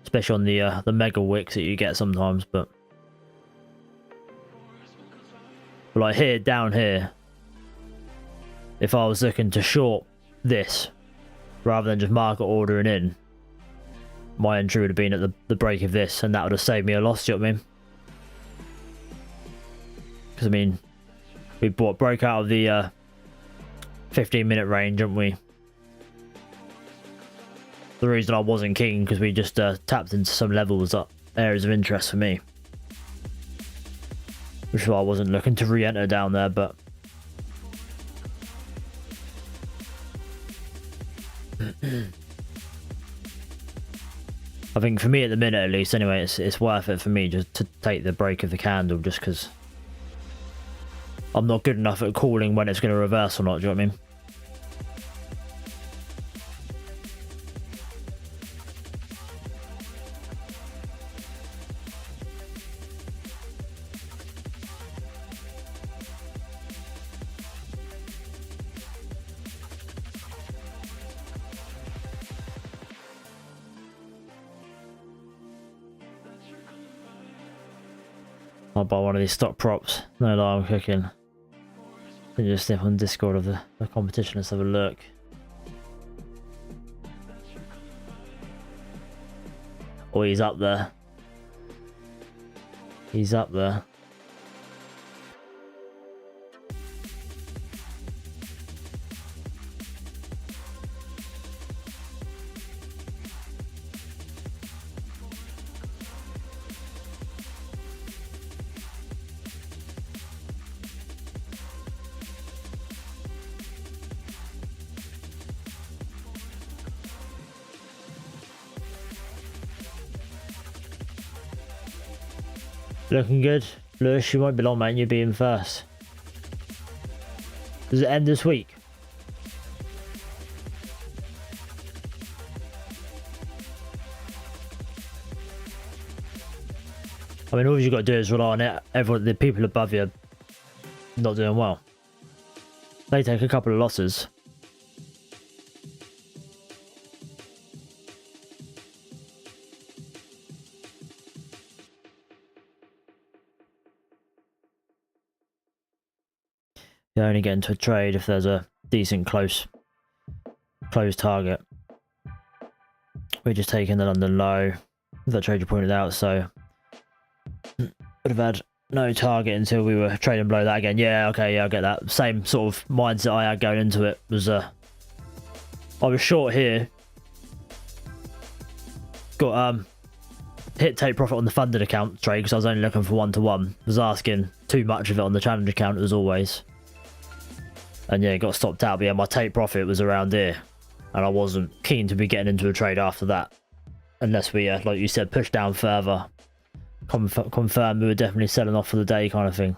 especially on the mega wicks that you get sometimes. But like here, down here, if I was looking to short this rather than just market ordering in, my entry would have been at the break of this, and that would have saved me a loss. Do you know what I mean? Because I mean, we broke out of the 15-minute range, didn't we? The reason I wasn't keen because we just tapped into some levels up areas of interest for me, which is why I wasn't looking to re-enter down there. But I think for me at the minute, at least, anyway, it's worth it for me just to take the break of the candle, just because I'm not good enough at calling when it's going to reverse or not. Do you know what I mean? I'll buy one of these stock props. No lie, I'm cooking. Then just snip on Discord of the competition. Let's have a look. Oh, he's up there. He's up there. Looking good. Lewis, you won't be long, mate. You'll be in first. Does it end this week? I mean, all you've got to do is rely on it. Everyone, the people above you, not doing well. They take a couple of losses. You only get into a trade if there's a decent close target. We're just taking the London low. That trader pointed out, so would have had no target until we were trading below that again. Yeah, okay, yeah, I get that. Same sort of mindset I had going into it. Was I was short here. Got hit take profit on the funded account trade because I was only looking for 1-to-1. Was asking too much of it on the challenge account as always. And yeah, got stopped out. But yeah, my take profit was around here. And I wasn't keen to be getting into a trade after that. Unless we, like you said, push down further. Confirm we were definitely selling off for the day kind of thing.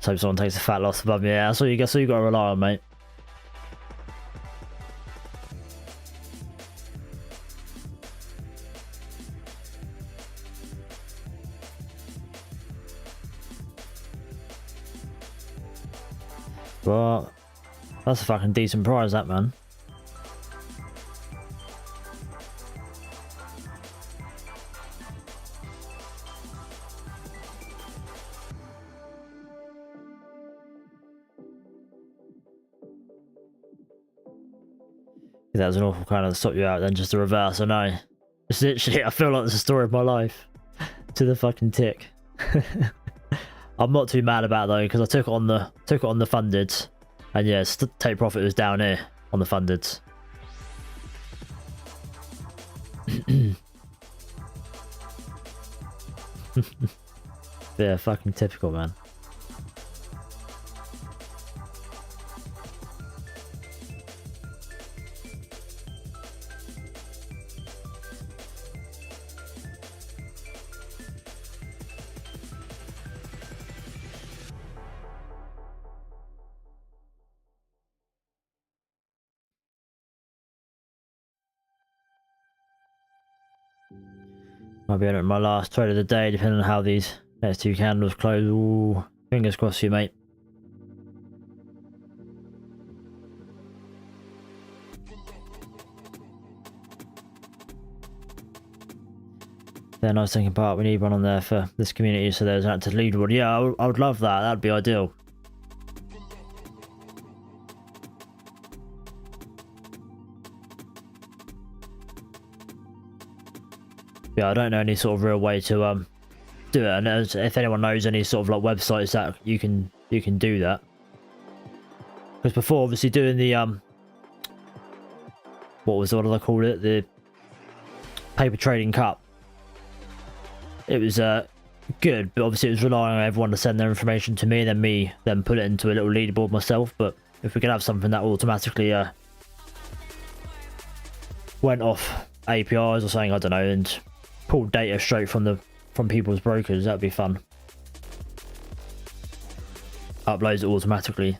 So hope someone takes a fat loss above me. Yeah, that's all you got to rely on, mate. But that's a fucking decent prize, that, man. That was an awful kind of stop you out, then just a reverse, I know. It's literally, I feel like it's the story of my life. To the fucking tick. I'm not too mad about it though, because I took it on the funded, and yeah, take profit was down here on the funded. Yeah, fucking typical, man. Might be on my last trade of the day, depending on how these next two candles close. Ooh, fingers crossed for you, mate. Yeah, nice thinking part. We need one on there for this community, so there's an active leaderboard. Yeah, I would love that. That'd be ideal. Yeah, I don't know any sort of real way to do it, and if anyone knows any sort of like websites that you can do that, because before obviously doing the what did I call it, the paper trading cup, it was good, but obviously it was relying on everyone to send their information to me, then put it into a little leaderboard myself. But if we could have something that automatically went off APIs or something, I don't know, and pulled data straight from people's brokers, that'd be fun. Uploads it automatically.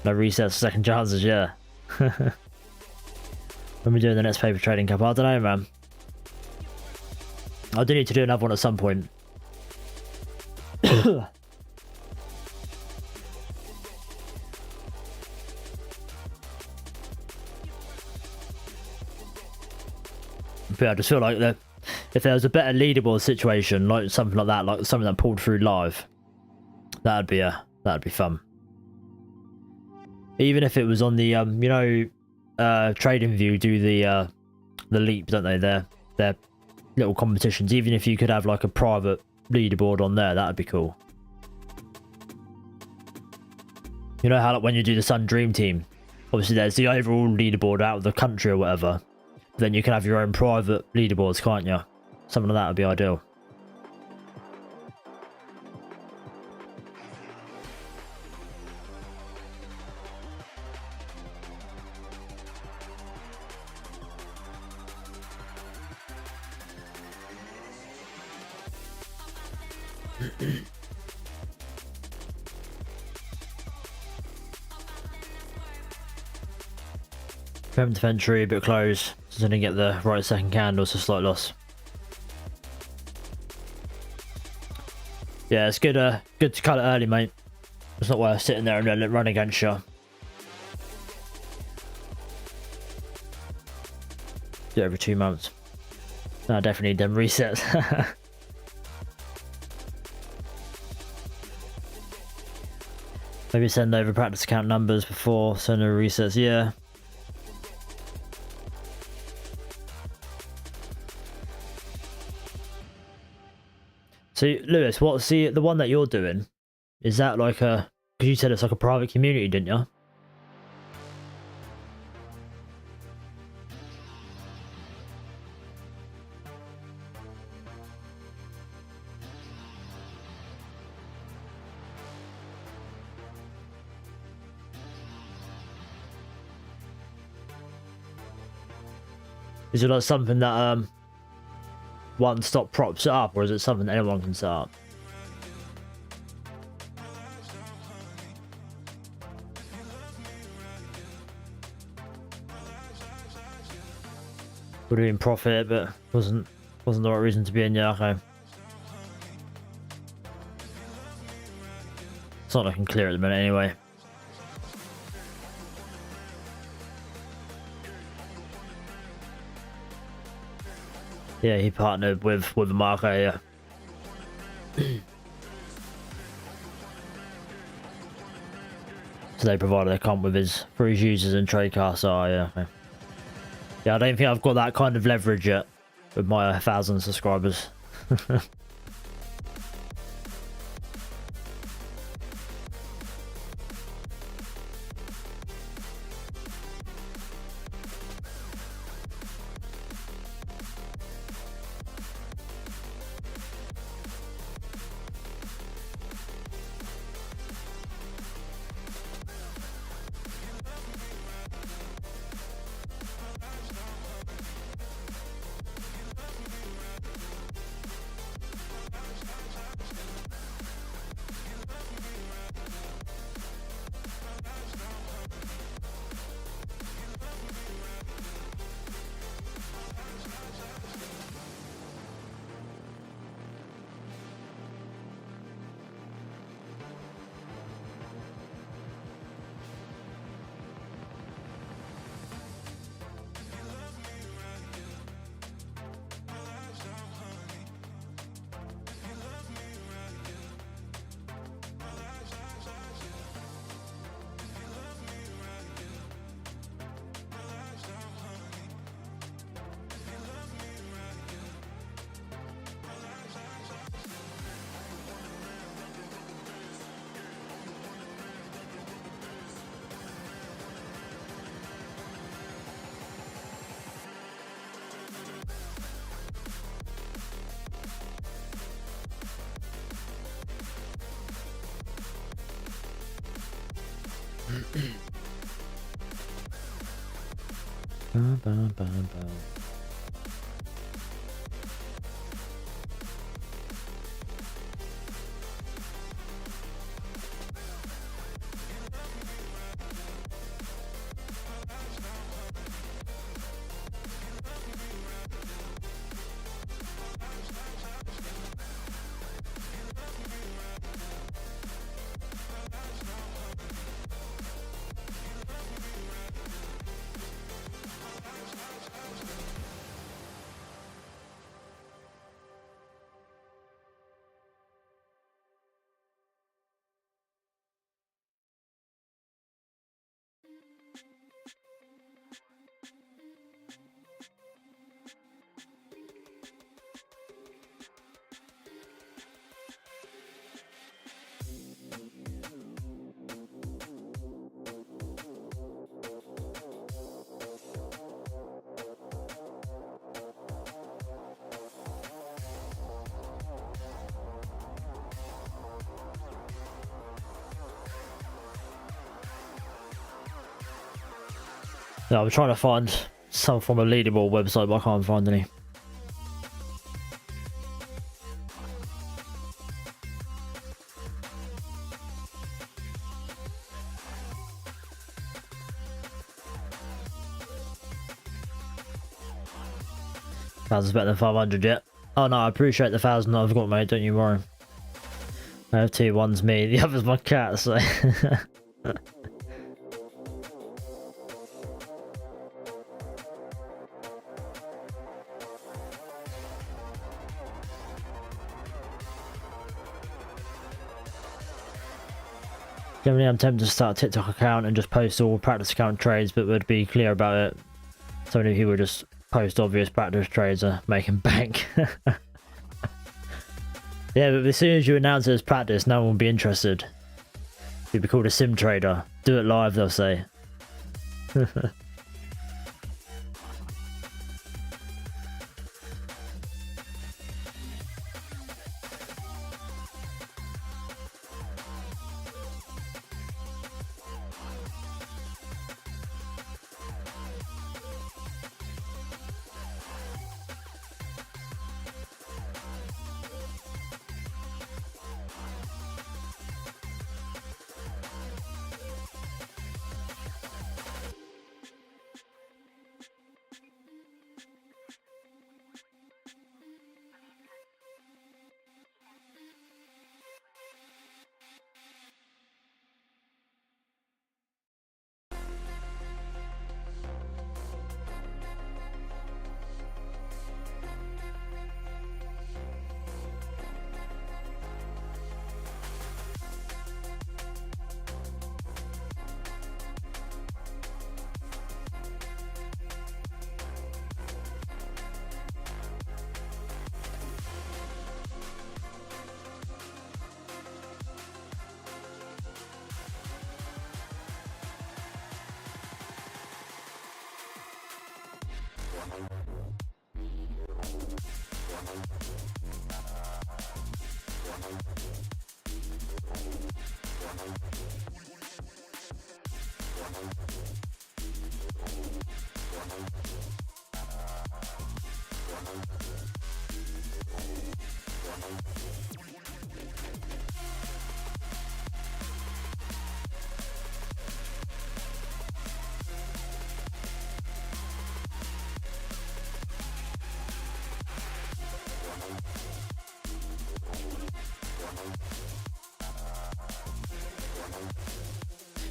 No resets, second chances, yeah. When we're doing the next paper trading cup, I don't know, man. I do need to do another one at some point. But I just feel like if there was a better leaderboard situation, like something like that, like something that pulled through live, that'd be fun. Even if it was on the you know, TradingView do the leap, don't they? Their little competitions. Even if you could have like a private leaderboard on there, that'd be cool. You know how like when you do the Sun Dream Team, obviously there's the overall leaderboard out of the country or whatever. Then you can have your own private leaderboards, can't you? Something like that would be ideal. Preemptive entry, a bit close. Didn't get the right second candle, so slight loss. Yeah, it's good. Good to cut it early, mate. It's not worth sitting there and letting it run against you. Do it every 2 months. No, definitely need them resets. Maybe send over practice account numbers before sending over resets. Yeah. So, Lewis, what's the one that you're doing? Is that like a... Because you said it's like a private community, didn't you? Is it like something that One Stop props it up, or is it something that anyone can set up? Would have been profit, but wasn't the right reason to be in. Yeah, okay. It's not looking clear at the minute, anyway. Yeah, he partnered with the marker, yeah. So they provided a comp with his for his users and TradeCast. So yeah, okay. Yeah, I don't think I've got that kind of leverage yet with my 1,000 subscribers. Bum, bum, bum, bum. Yeah, I'm trying to find some from a leaderboard website, but I can't find any. Thousand's better than 500 yet. Oh no, I appreciate the 1,000 that I've got, mate. Don't you worry. I have two. One's me, the other's my cat. So. Generally, I'm tempted to start a TikTok account and just post all practice account trades, but would be clear about it. So many people just post obvious practice trades are making bank. Yeah, but as soon as you announce it as practice, no one will be interested. You'd be called a sim trader. Do it live, they'll say.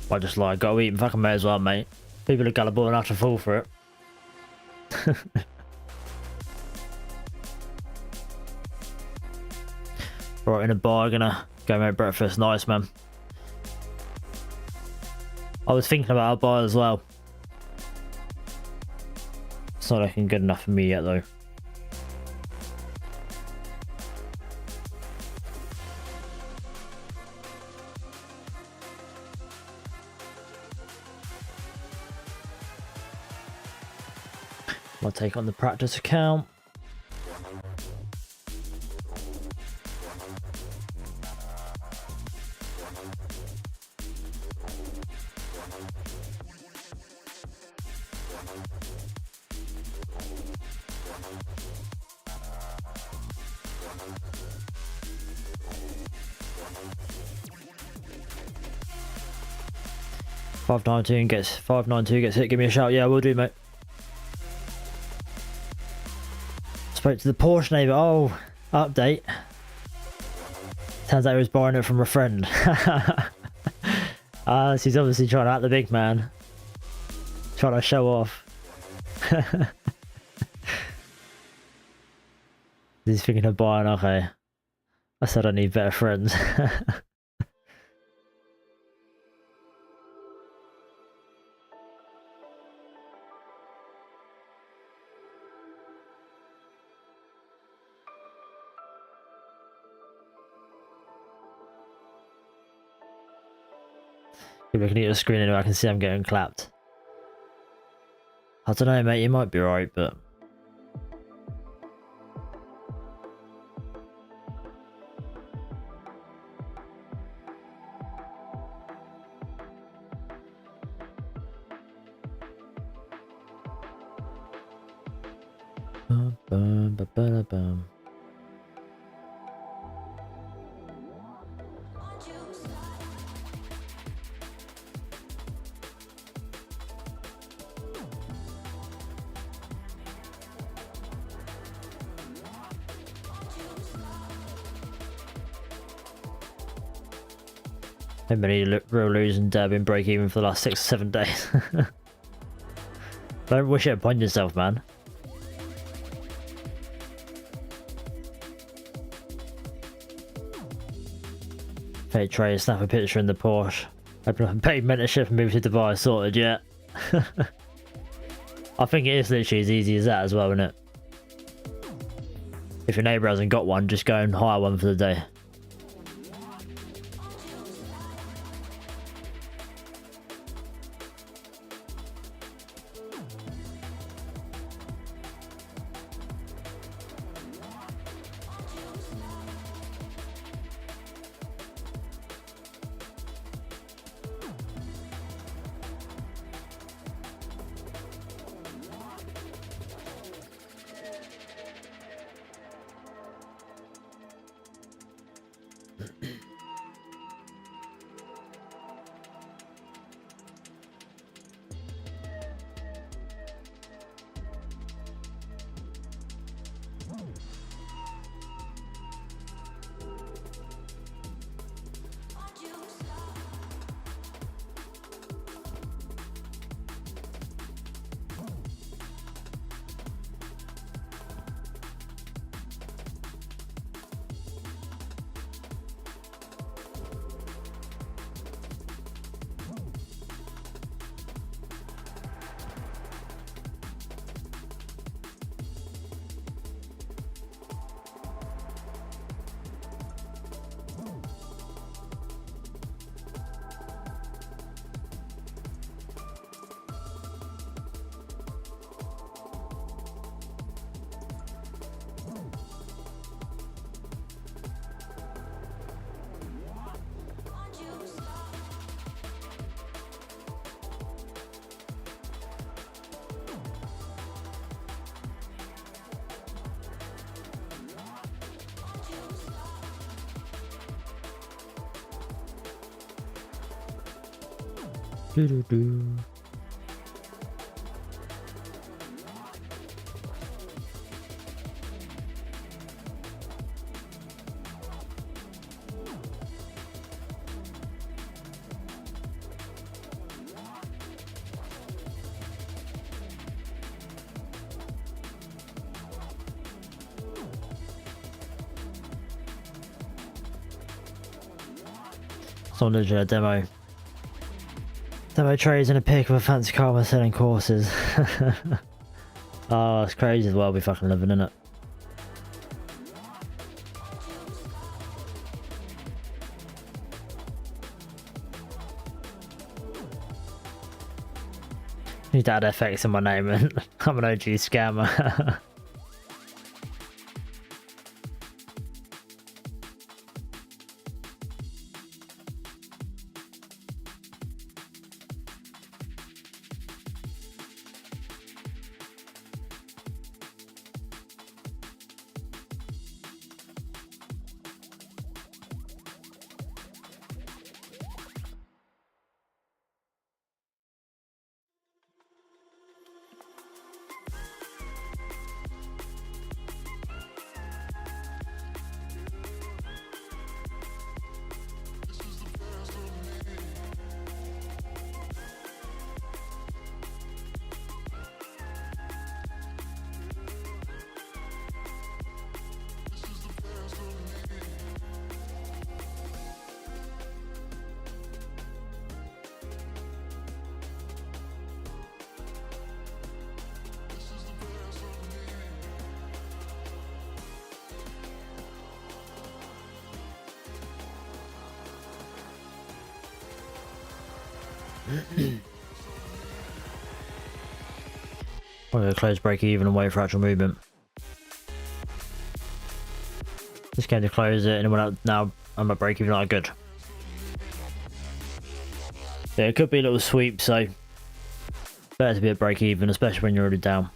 I just like, go eat and fucking may as well, mate. People are gullible enough to fall for it. Right, in a bar, gonna go make breakfast. Nice, man. I was thinking about a bar as well. It's not looking good enough for me yet, though. I'll take on the practice account. Five nine two gets hit. Give me a shout. Yeah, we'll do, mate. Spoke to the Porsche neighbour. Oh, update. Turns out he was borrowing it from a friend. So he's obviously trying to act the big man. Trying to show off. He's thinking of buying, okay. I said I need better friends. If I can eat the screen anyway, I can see I'm getting clapped. I don't know, mate, you might be right, but... Bum, bum, ba, ba, da, bum. Haven't been any real losing dab in break even for the last 6 or 7 days. Don't wish it upon yourself, man. TradeDay, snap a picture in the Porsche. Open up a paid mentorship and move to Dubai. Sorted, yeah. I think it is literally as easy as that as well, isn't it? If your neighbour hasn't got one, just go and hire one for the day. Doo-doo-doo. Someone did a demo trades in a pic of a fancy car while selling courses. Oh, it's crazy as well. Be fucking living in it. Need to add FX in my name and I'm an OG scammer. I'm gonna close break even and wait for actual movement. Just going to close it and when now I'm at break even, not good. Yeah, it could be a little sweep, so better to be at break even, especially when you're already down.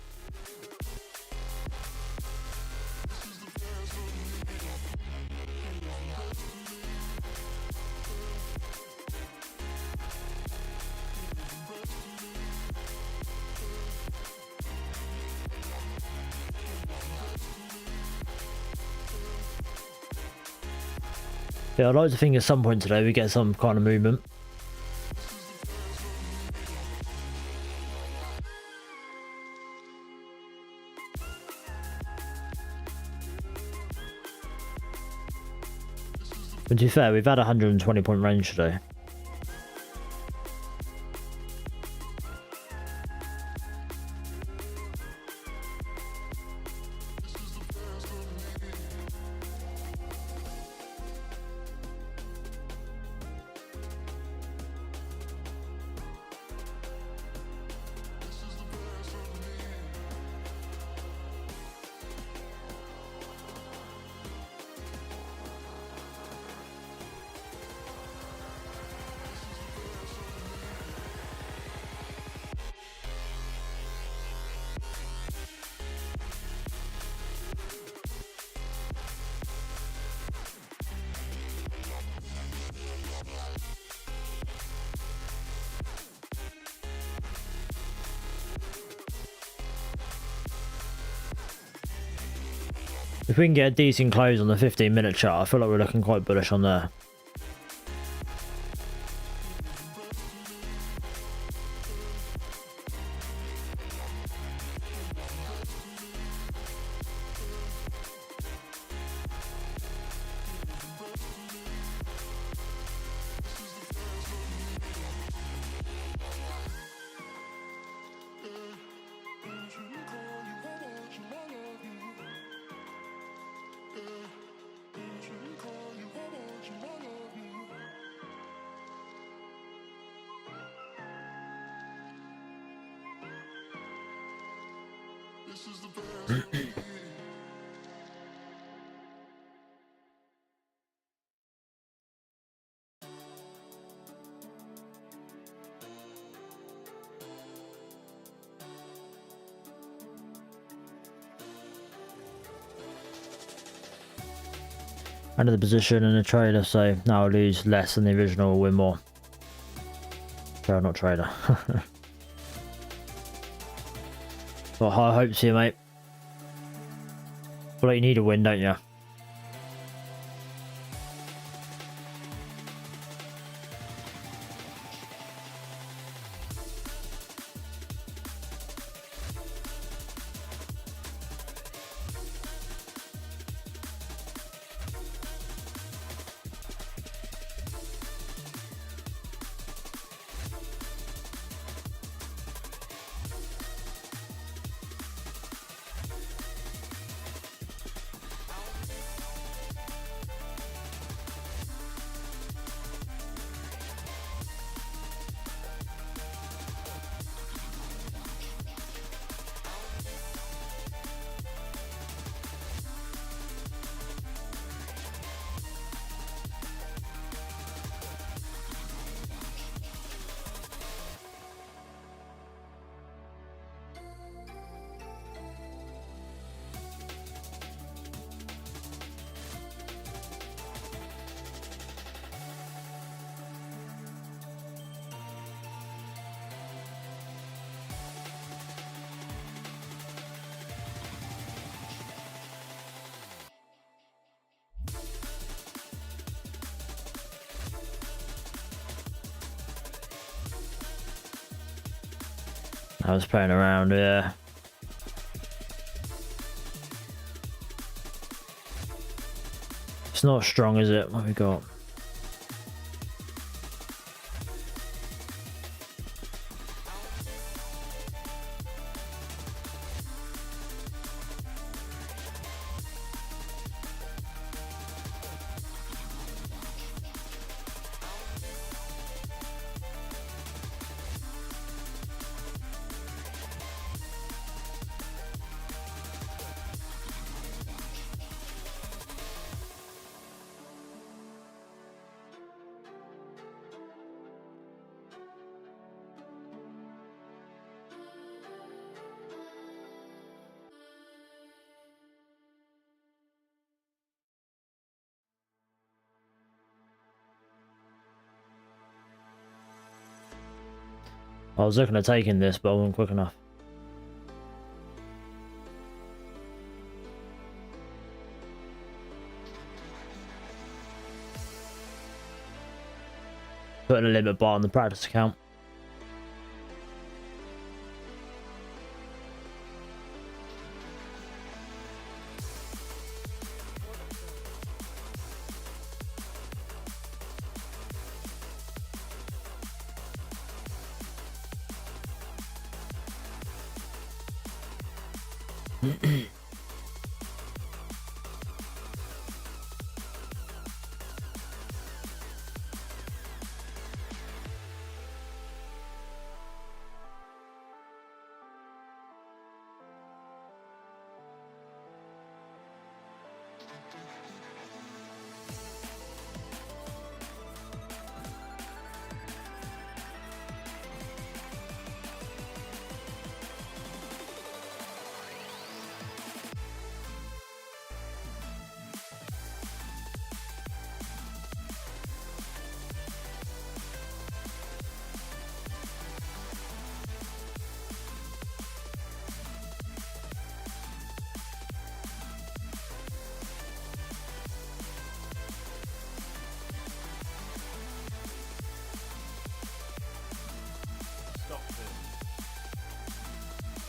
Yeah, I'd like to think at some point today we get some kind of movement. But to be fair, we've had a 120 point range today. If we can get a decent close on the 15-minute chart, I feel like we're looking quite bullish on there. Under the position in a trader, so now I lose less than the original, win more. Trader, not trader. Got high hopes here, mate. Feel like you need a win, don't you? I was playing around, yeah. It's not strong, is it? What have we got? I was looking at taking this, but I wasn't quick enough. Putting a limit bar on the practice account.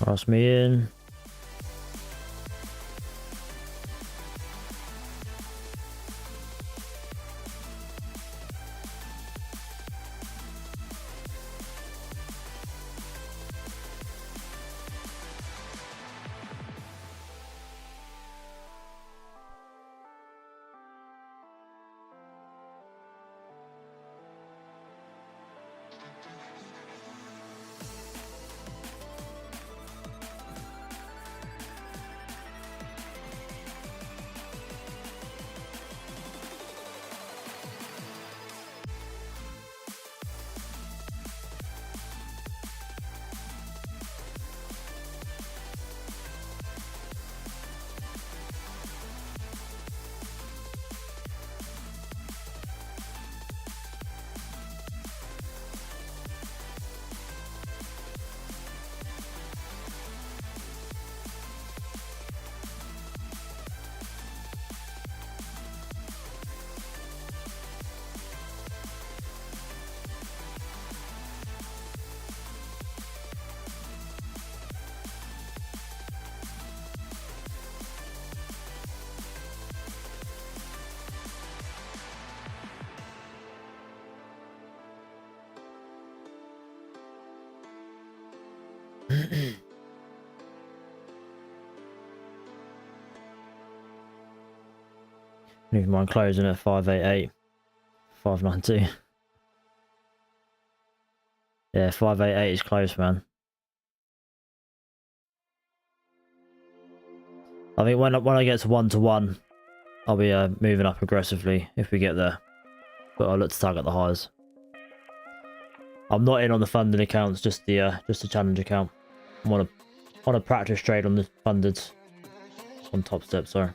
Pass me in. Never mind closing at 588. 592. Yeah, 588 is close, man. I think when I get to 1-to-1, I'll be moving up aggressively if we get there. But I'll look to target the highs. I'm not in on the funded accounts, just the challenge account. I want to practice trade on the funded, on top step. Sorry.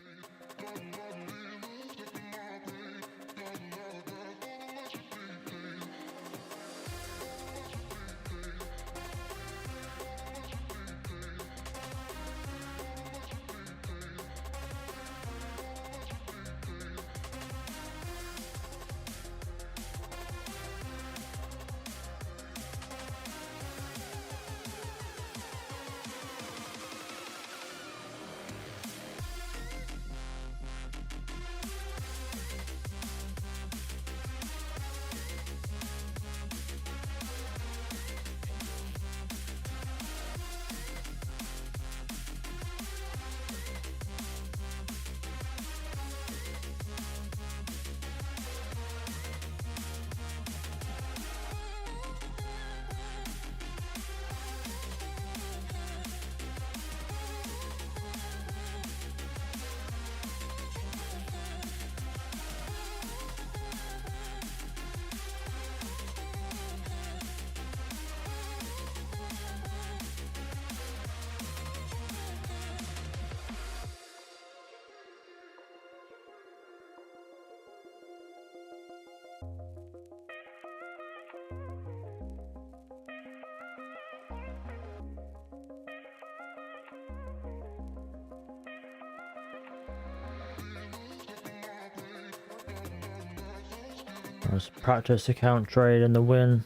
Let's practice account trade in the win.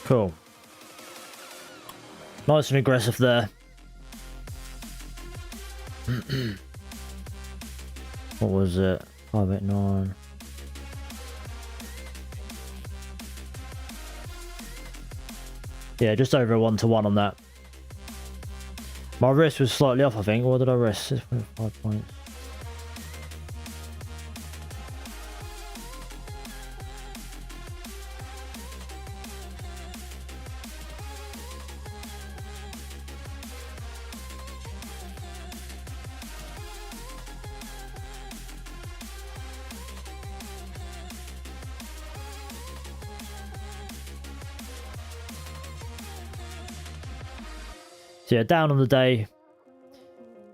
Cool. Nice and aggressive there. What was it? 589. Yeah, just over a 1-to-1 on that. My risk was slightly off, I think. What did I risk? 6.5 points. So yeah, down on the day,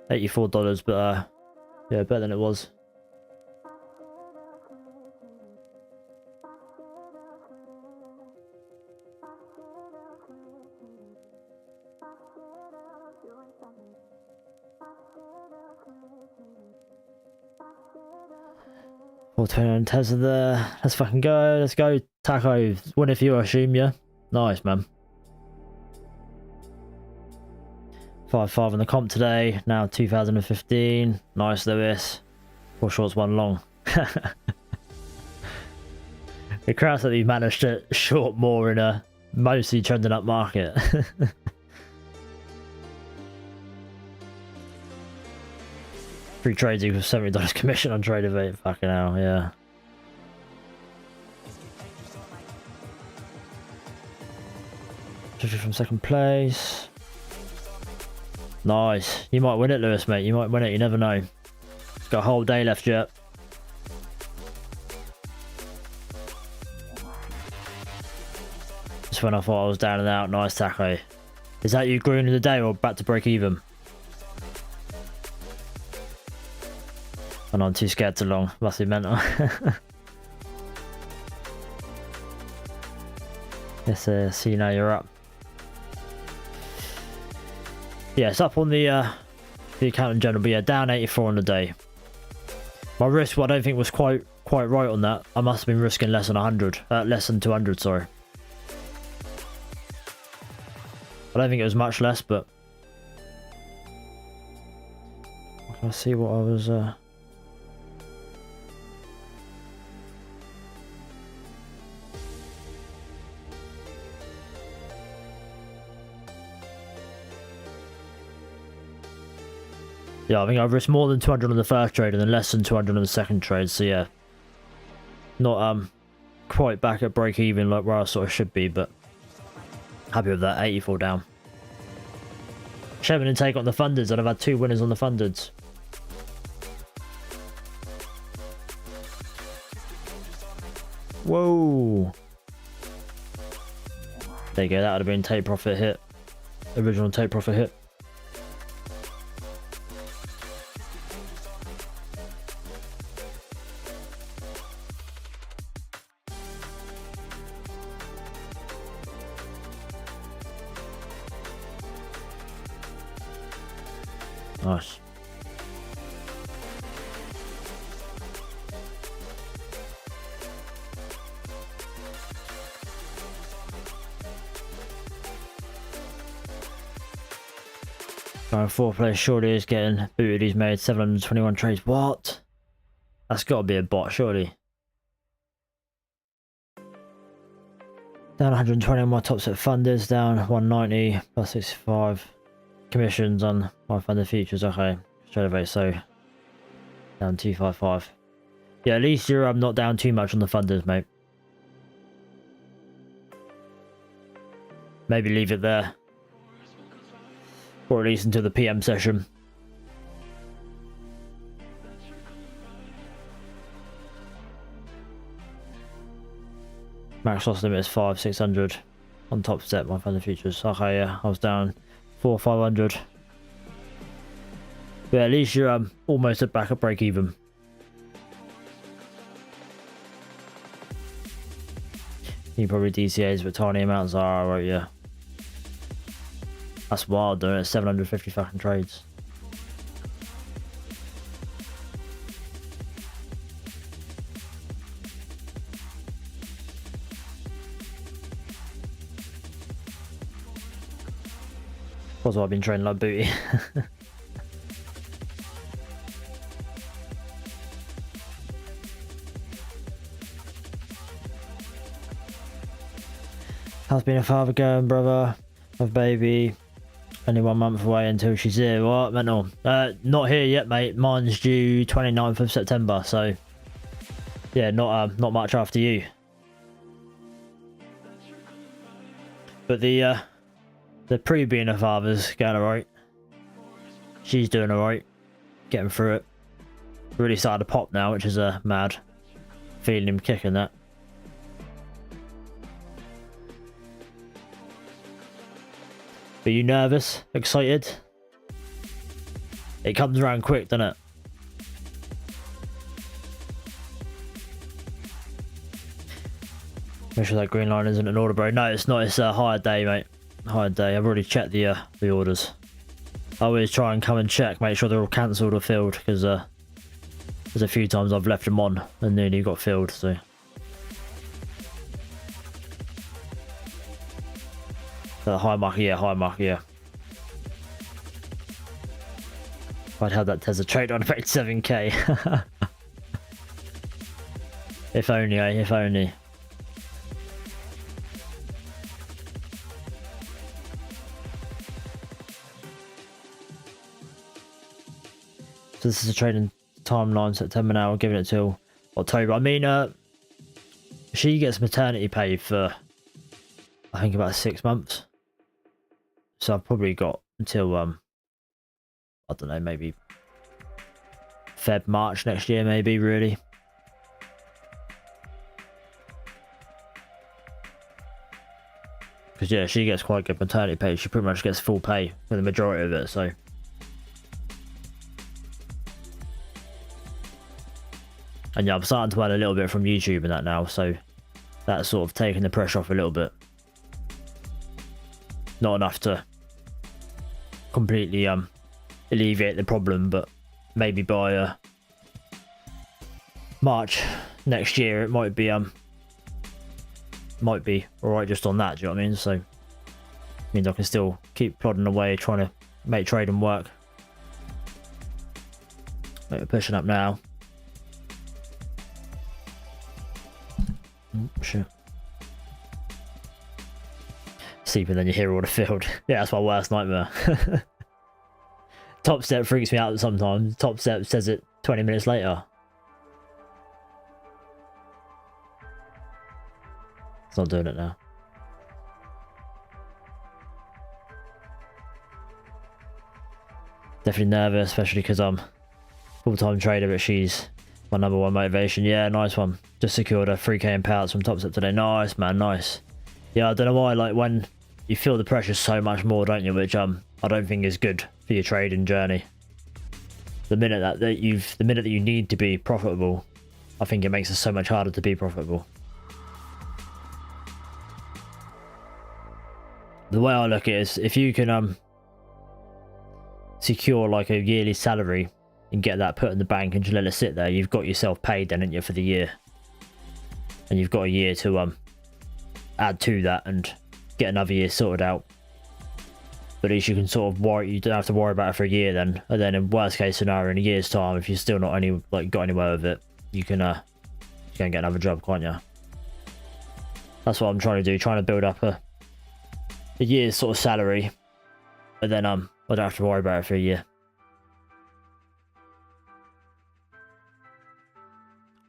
$84, but yeah, better than it was. $4.20 Tesla there. Let's fucking go. Let's go. Taco. Win if you, I assume, yeah? Nice, man. 5-5 on the comp today. Now 2015. Nice, Lewis. 4 shorts, 1 long. The crowd that he managed to short more in a mostly trending up market. Free trades equals $70 commission on Tradeify. Fucking hell, yeah. From second place. Nice. You might win it, Lewis, mate. You might win it. You never know. Got a whole day left yet. Just when I thought I was down and out. Nice taco. Is that you growing in the day or back to break even? And I'm too scared to long. Must be mental. Yes, see now you're up. Yeah, it's up on the account in general, but yeah, down 84 on the day. My risk, I don't think was quite right on that. I must have been risking less than 100, less than 200. Sorry. I don't think it was much less, but let's see what I was. Yeah, I think I risked more than 200 on the first trade and then less than 200 on the second trade. So yeah, not quite back at break even like where I sort of should be, but happy with that. 84 down. Shame I didn't take on the fundeds, and I've had 2 winners on the fundeds. Whoa. There you go, that would have been take profit hit. Original take profit hit. Nice. Going 4th place, surely is getting booted. He's made 721 trades. What? That's got to be a bot, surely. Down 120 on my top set funders, down 190 plus 65. Commissions on my funded features. Okay, Tradeify, so down 255. Yeah, at least you're not down too much on the funders, mate. Maybe leave it there, or at least until the PM session. Max loss limit is 600 on top set my funded features. Okay, yeah, I was down 500. But at least you're almost back at break even. You probably DCAs, but tiny amounts are right. Yeah, that's wild, though. It's 750 fucking trades. That's why I've been training like booty. How's being a father going, brother? Have baby. Only 1 month away until she's here. What? Mental. Not here yet, mate. Mine's due 29th of September, so yeah, not much after you. But the pre being a father's going alright. She's doing alright. Getting through it. Really started to pop now, which is mad. Feeling him kicking that. Are you nervous? Excited? It comes around quick, doesn't it? Make sure that green line isn't an order, bro. No, it's not. It's a higher day, mate. Higher day. I've already checked the orders. I always try and come and check, make sure they're all cancelled or filled, because there's a few times I've left them on and nearly got filled. So high market, yeah, high market, yeah. If I'd had that Tesla trade on about 7k. If only, eh? If only. So this is a trading timeline, September now. I'm giving it till October. I mean, she gets maternity pay for, I think, about 6 months. So I've probably got until, I don't know, maybe Feb, March next year, maybe, really. Because, yeah, she gets quite good maternity pay. She pretty much gets full pay for the majority of it, so. And yeah, I'm starting to earn a little bit from YouTube and that now, so that's sort of taking the pressure off a little bit. Not enough to completely alleviate the problem, but maybe by March next year, it might be alright just on that, do you know what I mean? So means I can still keep plodding away trying to make trading work. We're pushing up now. Oh, shit. Sleeping, then you hear all the field. Yeah, that's my worst nightmare. Top step freaks me out sometimes. Top step says it 20 minutes later. It's not doing it now. Definitely nervous, especially because I'm full-time trader, but she's my number one motivation. Yeah, nice one. Just secured a 3k in payouts from Top Step today. Nice, man, nice. Yeah, I don't know why, like, when you feel the pressure so much more, don't you? Which I don't think is good for your trading journey. The minute that you need to be profitable, I think it makes it so much harder to be profitable. The way I look at it is, if you can secure like a yearly salary and get that put in the bank and just let it sit there, you've got yourself paid then, haven't you, for the year? And you've got a year to add to that and get another year sorted out. But at least you can sort of worry, you don't have to worry about it for a year then. And then in worst case scenario, in a year's time, if you're still not got anywhere with it, you can go and get another job, can't you? That's what I'm trying to do, trying to build up a year's sort of salary, and then I don't have to worry about it for a year.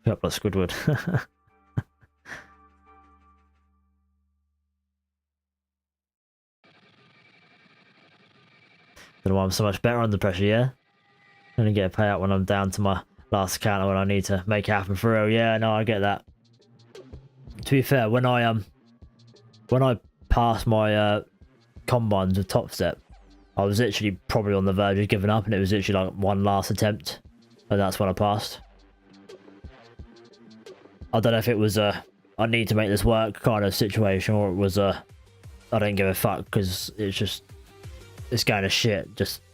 Yep, that's Squidward. Don't know why I'm so much better under pressure, yeah? I'm gonna get a payout when I'm down to my last account or when I need to make it happen for real. Yeah, no, I get that. To be fair, when I passed my combines with Top Step, I was literally probably on the verge of giving up, and it was literally like one last attempt, and that's when I passed. I don't know if it was a I need to make this work kind of situation, or it was a I don't give a fuck because it's going to shit.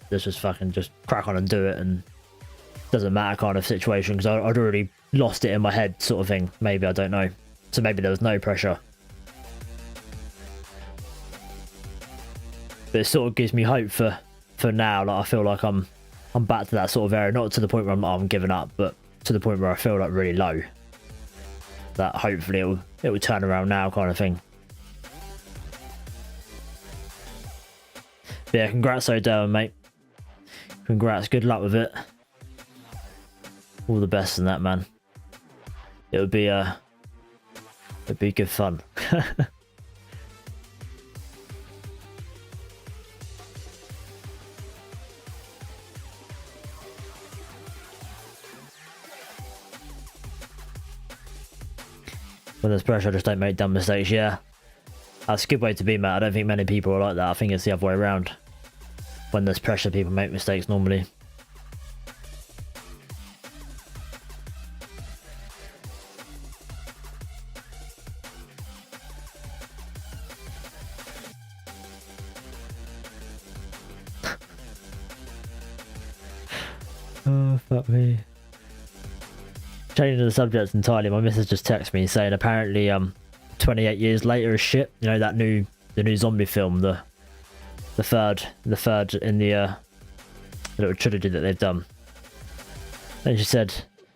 Let's just fucking just crack on and do it, and doesn't matter kind of situation, because I'd already lost it in my head sort of thing. Maybe, I don't know. So maybe there was no pressure. But it sort of gives me hope for now. Like, I feel like I'm back to that sort of area, not to the point where I'm giving up, but to the point where I feel like really low. That hopefully it will turn around now, kind of thing. But yeah, congrats Odell, mate. Congrats, good luck with it. All the best in that, man. It'd be good fun. When there's pressure, just don't make dumb mistakes. Yeah, that's a good way to be, mate. I don't think many people are like that. I think it's the other way around. When there's pressure, people make mistakes normally. Oh, fuck me. Changing the subject entirely, my missus just texted me saying apparently 28 years later is shit. You know, the new zombie film, the third in the little trilogy that they've done. And she said,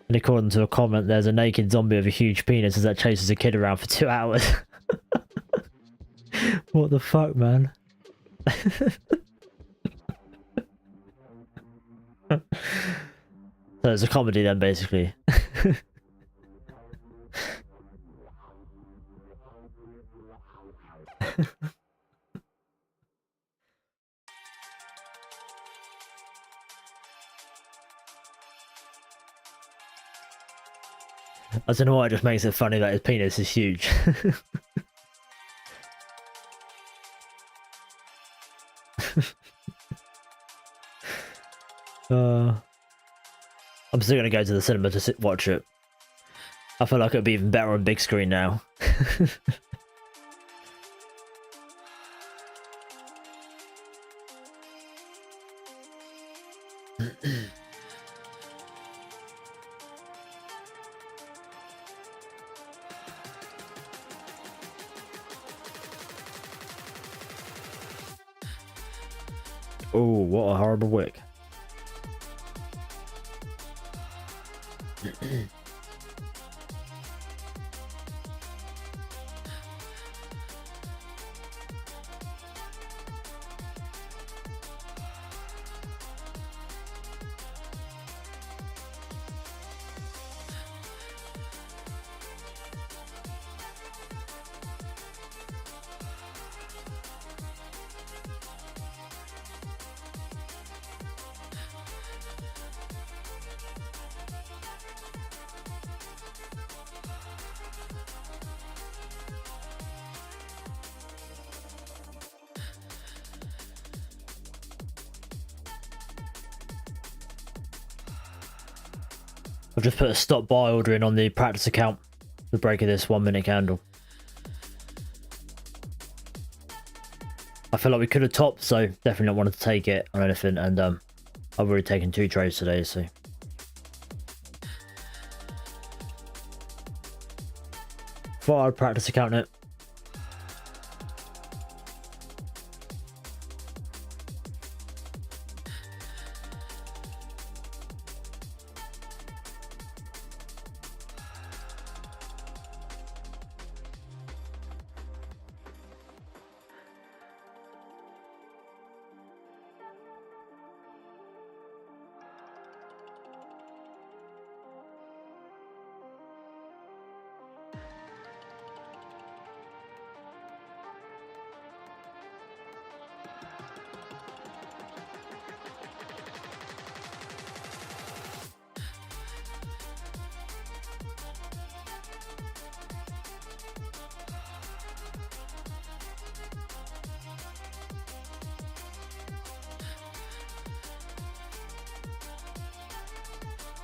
and according to a comment, there's a naked zombie with a huge penis that chases a kid around for 2 hours. What the fuck, man? So it's a comedy then, basically. I don't know why it just makes it funny that his penis is huge. I'm still gonna go to the cinema to watch it. I feel like it'd be even better on big screen now. Oh, what a horrible wick. I've just put a stop buy order in on the practice account for break of this 1 minute candle. I feel like we could have topped, so definitely not wanted to take it or anything. And I've already taken 2 trades today, so. Thought I'd practice account it.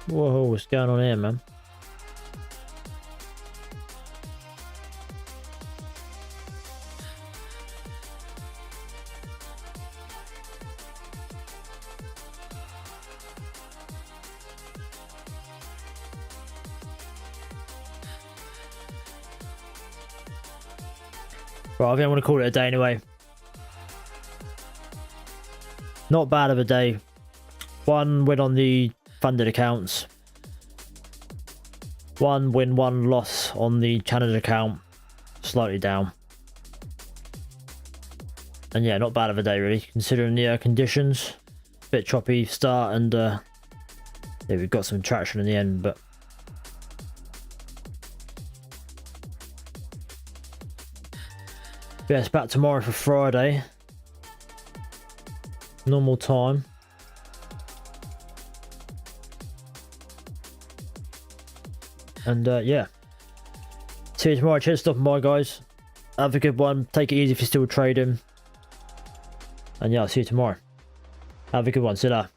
Whoa, what's going on here, man? Right, I think I'm going to call it a day anyway. Not bad of a day. 1 win on the funded accounts. 1 win, 1 loss on the challenge account. Slightly down. And yeah, not bad of a day really, considering the conditions. Bit choppy start, and yeah, we've got some traction in the end, but yeah, it's back tomorrow for Friday. Normal time. And yeah, see you tomorrow. Cheers, stopping by, guys. Have a good one. Take it easy if you're still trading. And yeah, I'll see you tomorrow. Have a good one. See you later.